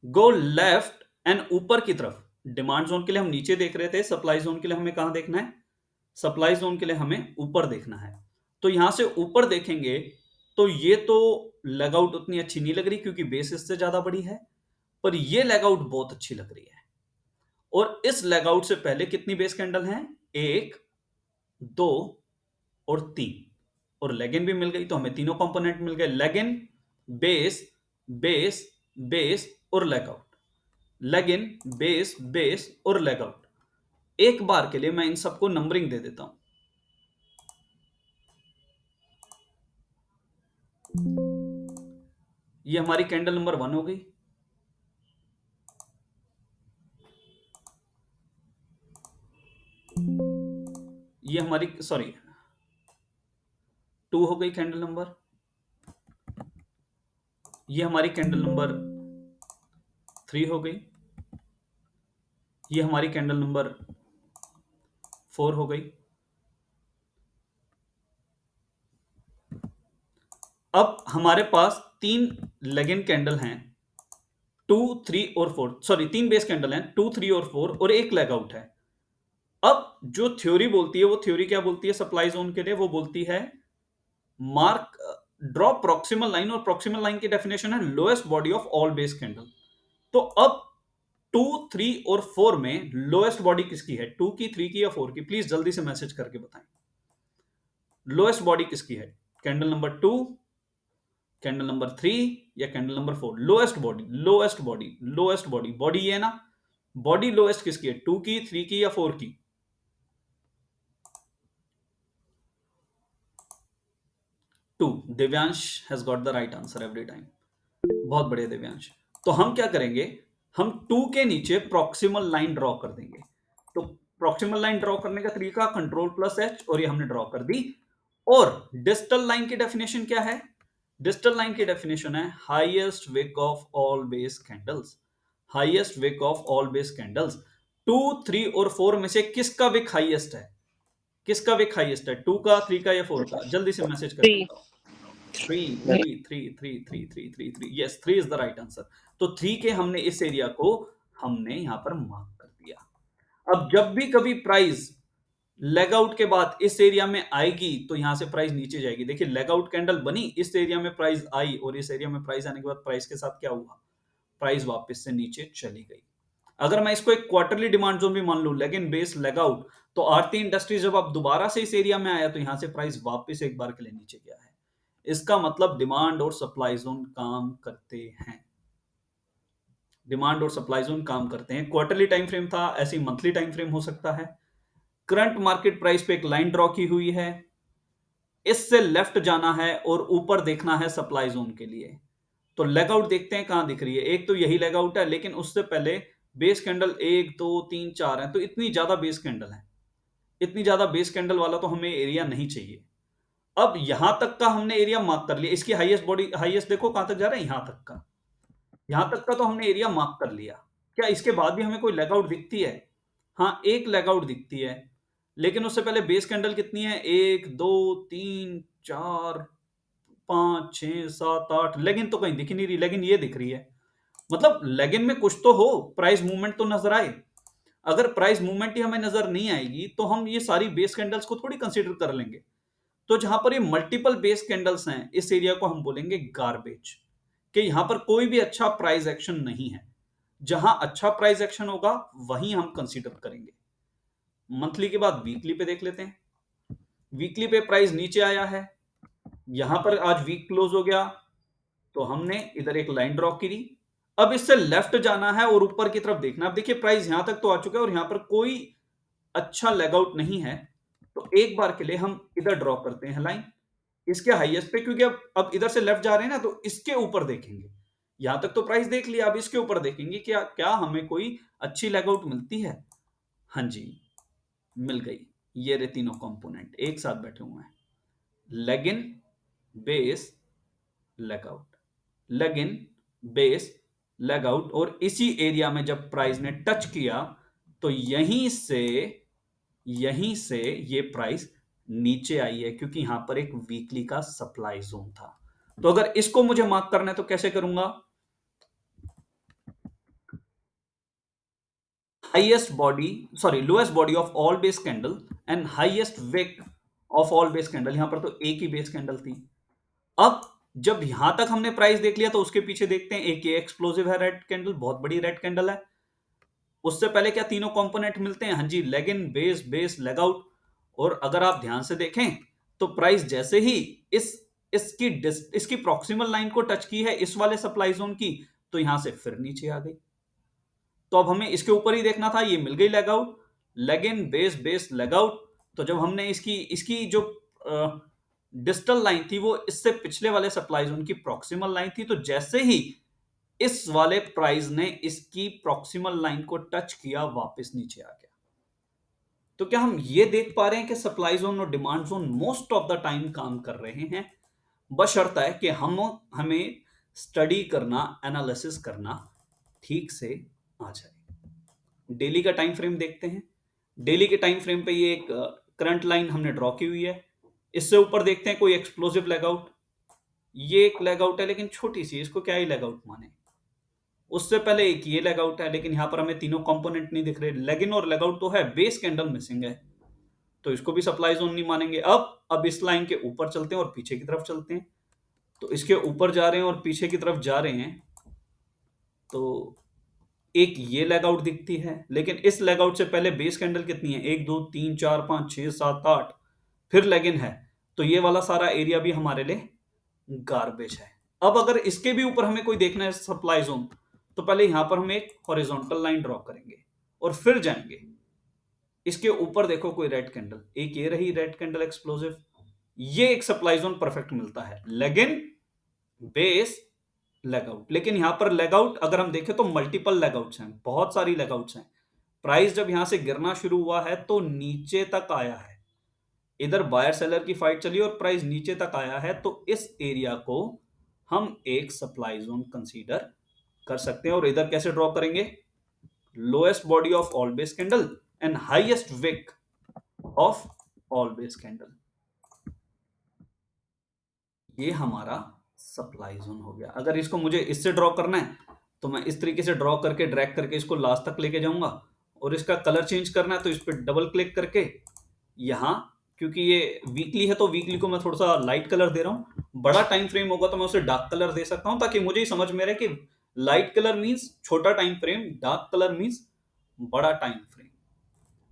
गो लेफ्ट एंड ऊपर की तरफ। डिमांड जोन के लिए हम नीचे देख रहे थे, सप्लाई जोन के लिए हमें कहां देखना है? सप्लाई जोन के लिए हमें ऊपर देखना है। तो यहां से ऊपर देखेंगे तो ये तो लेग आउट उतनी अच्छी नहीं लग रही क्योंकि बेस इससे ज्यादा बड़ी है, पर ये लेग आउट बहुत अच्छी लग रही है। और इस लेग आउट से पहले कितनी बेस कैंडल हैं? 1, 2 और 3, और लेग इन भी मिल गई, तो हमें तीनों कंपोनेंट मिल गए, leg in, base, base, base और leg out. Leg in, base, base और लेग आउट। एक बार के लिए मैं इन सबको नंबरिंग दे देता हूं। ये हमारी कैंडल नंबर 1 हो गई। ये हमारी, सॉरी, 2 हो गई कैंडल नंबर। ये हमारी कैंडल नंबर 3 हो गई। ये हमारी कैंडल नंबर 4 हो गई। अब हमारे पास 3 लेगिन कैंडल हैं, 2, 3 और 4, सॉरी 3 बेस कैंडल हैं, 2, 3 और 4, और एक लेग आउट है। अब जो थ्योरी बोलती है, वो थ्योरी क्या बोलती है सप्लाई जोन के लिए? वो बोलती है मार्क, ड्रॉ प्रॉक्सिमल लाइन, और प्रॉक्सिमल लाइन की डेफिनेशन है lowest body of all base candle. तो अब 2, 3 और 4 में लोएस्ट बॉडी किसकी है? 2 की, 3 की या 4 की? प्लीज जल्दी से मैसेज करके बताएं। लोएस्ट बॉडी किसकी है? कैंडल नंबर 2, कैंडल नंबर 3 या candle number 4? Lowest body, lowest body, lowest body, body ये है ना, बॉडी लोएस्ट किसकी है? 2 की, 3 की या 4 की? 2। Divyansh has got the right answer every time. बहुत बढ़िया दिव्यांश। तो हम क्या करेंगे, हम 2 के नीचे प्रॉक्सिमल लाइन ड्रॉ कर देंगे। तो प्रॉक्सिमल लाइन ड्रॉ करने का तरीका कंट्रोल प्लस एच, और ये हमने ड्रॉ कर दी। और डिस्टल लाइन की डेफिनेशन क्या है? डिस्टल लाइन की डेफिनेशन है highest wick of all base candles. Highest wick of all base candles. 2, 3 और 4 में से किसका विक हाईएस्ट है? किसका विक हाईएस्ट है? 2 का, 3 का या 4 का? जल्दी से मैसेज करके बताओ। 3 yes, 3 is the right answer. तो 3 के हमने इस एरिया को हमने यहां पर मार्क कर दिया। अब जब भी कभी प्राइस लेग आउट के बाद इस एरिया में आएगी तो यहां से प्राइस नीचे जाएगी। देखिए लेग आउट कैंडल बनी, इस एरिया में प्राइस आई, और इस एरिया में प्राइस आने के बाद प्राइस के साथ क्या हुआ? प्राइस वापस से नीचे चली गई। अगर मैं इसको एक क्वार्टरली डिमांड जोन भी मान लूं, लेकिन बेस लेग आउट, तो आरती इंडस्ट्रीज जब आप दोबारा से इस एरिया में आया तो यहां से प्राइस वापस एक बार के लिए नीचे गया है। इसका मतलब डिमांड और सप्लाई जोन काम करते हैं। डिमांड और सप्लाई जोन काम करते हैं। क्वार्टरली टाइम फ्रेम था, ऐसी मंथली टाइम फ्रेम हो सकता है। करंट मार्केट प्राइस पे एक लाइन ड्रॉ की हुई है, इससे लेफ्ट जाना है और ऊपर देखना है सप्लाई जोन के लिए। तो लेग आउट देखते हैं कहां दिख रही है। एक तो यही लेग आउट है, लेकिन उससे पहले बेस कैंडल 1 2 3 4 है, तो इतनी ज्यादा बेस कैंडल है। इतनी ज्यादा बेस कैंडल वाला तो हमें एरिया नहीं चाहिए। अब यहां तक का हमने एरिया मार्क कर लिया। इसकी हाईएस्ट बॉडी, हाईएस्ट देखो कहां तक जा रहा है, यहां तक का। यहां तक का तो हमने एरिया मार्क कर लिया। क्या इसके बाद भी हमें कोई लेग आउट दिखती है? हाँ, एक लेग आउट दिखती है, लेकिन उससे पहले बेस कैंडल कितनी है? 1 2 3 4 5 6 7 8। लेकिन तो कहीं दिख ही नहीं रही, लेकिन ये दिख रही है। मतलब लेगिन में कुछ तो हो, प्राइस मूवमेंट तो नजर आए। अगर प्राइस मूवमेंट ही हमें नजर नहीं आएगी तो हम ये सारी बेस कैंडल्स को थोड़ी कंसीडर कर लेंगे। तो जहां पर ये मल्टीपल बेस कैंडल्स हैं, इस एरिया को हम बोलेंगे गार्बेज, कि यहां पर कोई भी अच्छा प्राइस एक्शन नहीं है। जहां अच्छा प्राइस एक्शन होगा वहीं हम कंसीडर करेंगे। मंथली के बाद वीकली पे देख लेते हैं। वीकली पे प्राइस नीचे आया है, यहां पर आज वीक क्लोज हो गया, तो हमने इधर एक लाइन ड्रॉ की। अब इससे लेफ्ट जाना है और ऊपर की तरफ देखना। अब देखिए प्राइस यहां तक तो आ चुका है और यहां पर कोई अच्छा लेग आउट नहीं है। तो एक बार के लिए हम इधर ड्रॉ करते हैं लाइन, इसके हाईएस्ट पे, क्योंकि अब इधर से लेफ्ट जा रहे हैं ना, तो इसके ऊपर देखेंगे। यहां तक तो प्राइस देख लिया, अब इसके ऊपर देखेंगे क्या क्या हमें कोई अच्छी लेग आउट मिलती है। हाँ जी, मिल गई। ये रे तीनों कंपोनेंट एक साथ बैठे हुए हैं, leg in, base, leg out, leg in, base, leg out. और इसी एरिया में जब प्राइस ने टच किया तो यहीं से ये प्राइस नीचे आई है, क्योंकि यहां पर एक वीकली का सप्लाई जोन था। तो अगर इसको मुझे मार्क करना है तो कैसे करूंगा? Highest body, sorry, lowest body of all base candle and highest wick of all base candle. यहां पर तो एक ही बेस कैंडल थी। अब जब यहां तक हमने प्राइस देख लिया तो उसके पीछे देखते हैं, एक ये एक्सप्लोसिव है रेड कैंडल, बहुत बड़ी रेड कैंडल है। उससे पहले क्या तीनों कंपोनेंट मिलते हैं? हाँ जी, leg in, base, base, leg out. और अगर आप ध्यान से देखें तो प्राइस जैसे ही इस इसकी प्रॉक्सिमल लाइन को टच की है, इस वाले सप्लाई जोन की, तो यहां से फिर नीचे आ गई। तो अब हमें इसके ऊपर ही देखना था, ये मिल गई leg out, leg in, base, base, leg out. तो जब हमने इसकी इसकी जो डिस्टल लाइन थी वो इससे पिछले वाले सप्लाई जोन की प्रॉक्सिमल लाइन थी, तो जैसे ही इस वाले प्राइस ने इसकी प्रॉक्सिमल लाइन को टच किया, वापस नीचे आ गया। तो क्या हम ये देख पा रहे हैं कि सप्लाई जोन और demand zone most of the time काम कर रहे हैं? बशर्ते है कि हमें स्टडी करना, एनालिसिस करना ठीक से आ जाए। डेली का टाइम फ्रेम देखते हैं। डेली के टाइम फ्रेम पे ये एक करंट लाइन हमने ड्रॉ की हुई है। इससे ऊपर देखते हैं कोई एक्सप्लोसिव लेग आउट। ये एक लेग आउट है, लेकिन छोटी सी, इसको क्या ही लेग आउट माने। उससे पहले एक ये लेग आउट है, लेकिन यहां पर हमें तीनों कंपोनेंट नहीं दिख रहे। लेग इन और लेग आउट तो है, बेस कैंडल मिसिंग है, तो इसको भी सप्लाई जोन नहीं मानेंगे। अब इस लाइन के ऊपर चलते हैं और पीछे की तरफ चलते हैं। तो इसके ऊपर जा रहे हैं और पीछे की तरफ जा रहे हैं, तो एक ये लेग आउट दिखती है, लेकिन इस लेग आउट से पहले बेस कैंडल कितनी है? 1 2 3 4 5 6 7 8, फिर लेग इन है। तो ये वाला सारा एरिया भी हमारे लिए गार्बेज है। अब अगर इसके भी ऊपर हमें कोई देखना है सप्लाई जोन, तो पहले यहां पर हम एक हॉरिजॉन्टल लाइन ड्रॉ करेंगे और फिर जाएंगे इसके ऊपर। देखो कोई रेड कैंडल, एक ये रही रेड कैंडल एक्सप्लोसिव, ये एक सप्लाई जोन परफेक्ट मिलता है। Leg in, base, leg out. लेकिन यहां पर लेग आउट अगर हम देखें तो मल्टीपल लेग आउट्स हैं, बहुत सारी लेग आउट्स हैं। प्राइस जब यहां से गिरना शुरू हुआ है तो नीचे तक आया है, इधर बायर सेलर की फाइट चली और प्राइस नीचे तक आया है, तो इस एरिया को हम एक सप्लाई जोन कंसीडर कर सकते हैं। और इधर कैसे ड्रॉ करेंगे? Lowest body of all base candle and highest wick of all base candle, ये हमारा सप्लाई जोन हो गया। अगर इसको मुझे इससे ड्रॉ करना है तो मैं इस तरीके से ड्रॉ करके ड्रैग करके इसको लास्ट तक लेके जाऊंगा, और इसका कलर चेंज करना है तो इस पर डबल क्लिक करके यहां, क्योंकि ये वीकली है तो वीकली को मैं थोड़ा सा लाइट कलर दे रहा हूं। बड़ा टाइम फ्रेम होगा तो मैं उसे डार्क कलर दे सकता हूं, ताकि मुझे ही समझ में रहे कि लाइट कलर मींस छोटा time frame, dark colour means बड़ा टाइम फ्रेम।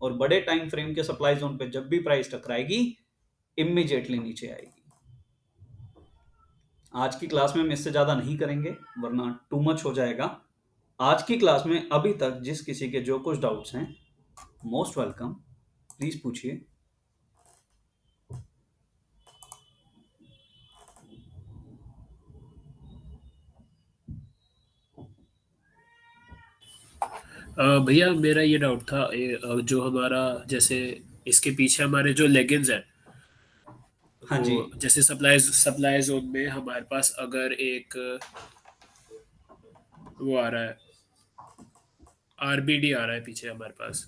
और बड़े टाइम फ्रेम के सप्लाई जोन पे जब भी प्राइस टकराएगी, इमीडिएटली नीचे आएगी। आज की क्लास में हम इससे ज्यादा नहीं करेंगे वरना टू मच हो जाएगा। आज की क्लास में अभी तक जिस किसी के जो कुछ डाउट्स हैं, मोस्ट वेलकम, प्लीज पूछिए। भैया मेरा ये डाउट था, जो हमारा जैसे इसके पीछे हमारे जो लेगिंग्स हैं, हाँ वो जी, जैसे सप्लाई सप्लाई जोन में हमारे पास अगर एक वो आ रहा है, आरबीडी आ रहा है पीछे हमारे पास,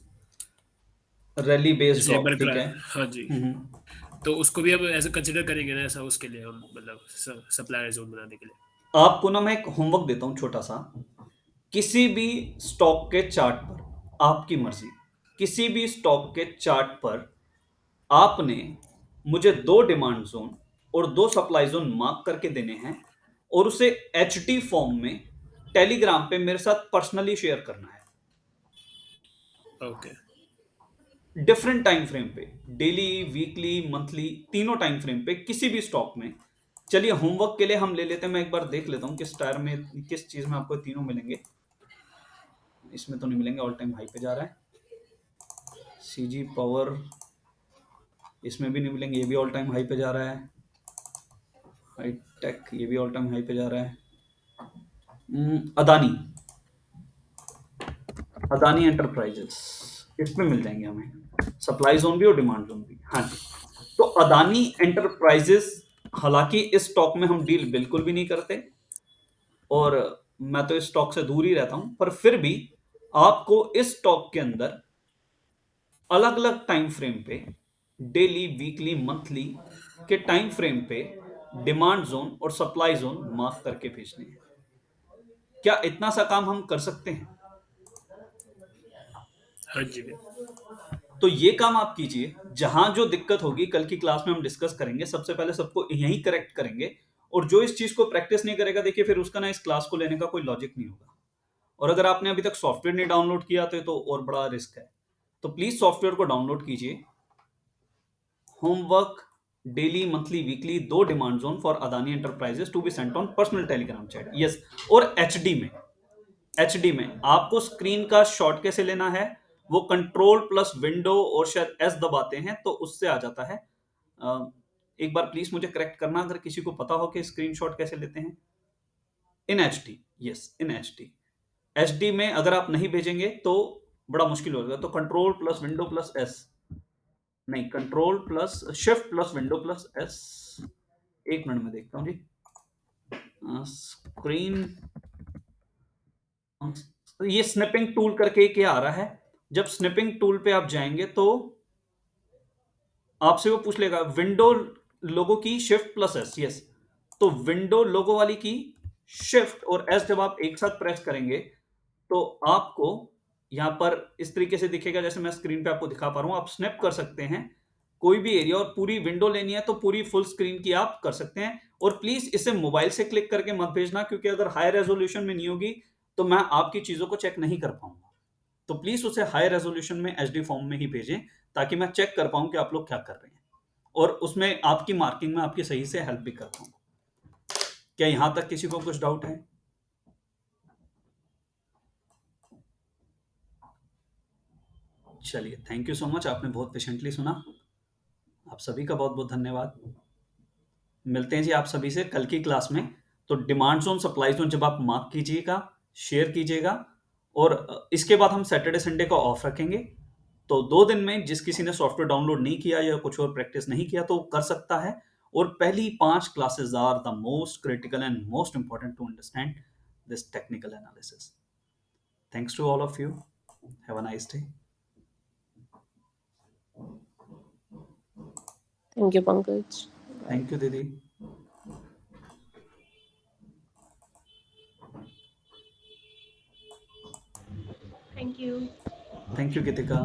रैली बेस्ड जैसे एक ड्रॉप, बार ठीक है। हाँ जी, तो उसको भी हम ऐसे कंसिडर करेंगे ना, ऐसा उसके लिए हम मतलब सप्लाई जोन बनाने के लिए। आपको ना मैं एक होमवर्क देता हूं छोटा सा। किसी भी स्टॉक के चार्ट पर, आपकी मर्जी, किसी भी स्टॉक के चार्ट पर आपने मुझे दो डिमांड जोन और दो सप्लाई जोन मार्क करके देने हैं, और उसे एचडी फॉर्म में टेलीग्राम पे मेरे साथ पर्सनली शेयर करना है। ओके। डिफरेंट टाइम फ्रेम पे, डेली, वीकली, मंथली, तीनों टाइम फ्रेम पे किसी भी स्टॉक में। चलिए होमवर्क के लिए हम ले लेते हैं, मैं एक बार देख लेता हूं किस टायर में, किस चीज में आपको तीनों मिलेंगे। इसमें तो नहीं मिलेंगे, ऑल टाइम हाई पे जा रहा है। सीजी पावर, इसमें भी नहीं मिलेंगे, ये भी ऑल टाइम हाई पे जा रहा है। हाईटेक, ये भी ऑल टाइम हाई पे जा रहा है। अदानी, अदानी एंटरप्राइजेस, इसमें मिल जाएंगे हमें सप्लाई जोन भी और डिमांड जोन भी। हाँ जी, तो अदानी एंटरप्राइजेस, हालांकि इस स्टॉक में हम डील बिल्कुल भी नहीं करते और मैं तो इस स्टॉक से दूर ही रहता हूं, पर फिर भी आपको इस स्टॉक के अंदर अलग अलग टाइम फ्रेम पे, डेली, वीकली, मंथली के टाइम फ्रेम पे डिमांड जोन और सप्लाई जोन मार्क करके भेजने हैं। क्या इतना सा काम हम कर सकते हैं? हाँ जी भैया। तो ये काम आप कीजिए। जहां जो दिक्कत होगी कल की क्लास में हम डिस्कस करेंगे, सबसे पहले सबको यही करेक्ट करेंगे। और जो इस चीज को प्रैक्टिस नहीं करेगा, देखिए फिर उसका ना इस क्लास को लेने का कोई लॉजिक नहीं होगा। और अगर आपने अभी तक सॉफ्टवेयर नहीं डाउनलोड किया तो और बड़ा रिस्क है। तो प्लीज सॉफ्टवेयर को डाउनलोड कीजिए। होमवर्क, डेली, मंथली, वीकली, दो demand zone for Adani Enterprises to be sent on personal Telegram chat, yes. और एचडी में, एचडी में आपको स्क्रीन का शॉट कैसे लेना है, वो कंट्रोल प्लस विंडो और शायद एस दबाते हैं तो उससे आ जाता है। एक बार प्लीज मुझे करेक्ट करना अगर किसी को पता हो कि स्क्रीनशॉट कैसे लेते हैं। इन एच डी, यस, इन एच डी। एच डी में अगर आप नहीं भेजेंगे तो बड़ा मुश्किल होगा। तो control plus window plus S, नहीं, control plus shift plus window plus S. एक मिनट में देखता हूँ जी। स्क्रीन, तो ये स्निपिंग टूल करके एक ये आ रहा है। जब स्निपिंग टूल पे आप जाएंगे तो आपसे वो पूछ लेगा विंडो लोगो की शिफ्ट प्लस एस, यस। तो विंडो लोगो वाली की शिफ्ट और एस जब आप एक साथ प्रेस करेंगे तो आपको यहां पर इस तरीके से दिखेगा, जैसे मैं स्क्रीन पे आपको दिखा पा रहा हूं। आप स्नैप कर सकते हैं कोई भी एरिया, और पूरी विंडो लेनी है तो पूरी फुल स्क्रीन की आप कर सकते हैं। और प्लीज इसे मोबाइल से क्लिक करके मत भेजना, क्योंकि अगर हाई रेजोल्यूशन में नहीं होगी तो मैं आपकी चीजों को चेक नहीं कर पाऊंगा। तो प्लीज उसे हाई रेजोल्यूशन में एचडी फॉर्म में ही भेजें, ताकि मैं चेक कर पाऊं कि आप लोग क्या कर रहे हैं। और उसमें आपकी मार्किंग में आपकी सही से हेल्प भी करता हूँ। क्या यहां तक किसी को कुछ डाउट है? चलिए, थैंक यू सो मच, आपने बहुत पेशेंटली सुना। आप सभी का बहुत बहुत धन्यवाद। मिलते हैं जी आप सभी से कल की क्लास में। तो डिमांड जोन सप्लाई जोन जब आप मार्क कीजिएगा, शेयर कीजिएगा, और इसके बाद हम सैटरडे संडे को ऑफ रखेंगे। तो 2 दिन में जिस किसी ने सॉफ्टवेयर डाउनलोड नहीं किया या कुछ और प्रैक्टिस नहीं किया तो वो कर सकता है। और पहली 5 classes are the most critical and most important to understand this technical analysis. Thanks to all of you. Have a nice day. Thank you, Pankaj. Bye. Thank you didi. Thank you. Thank you Geetika.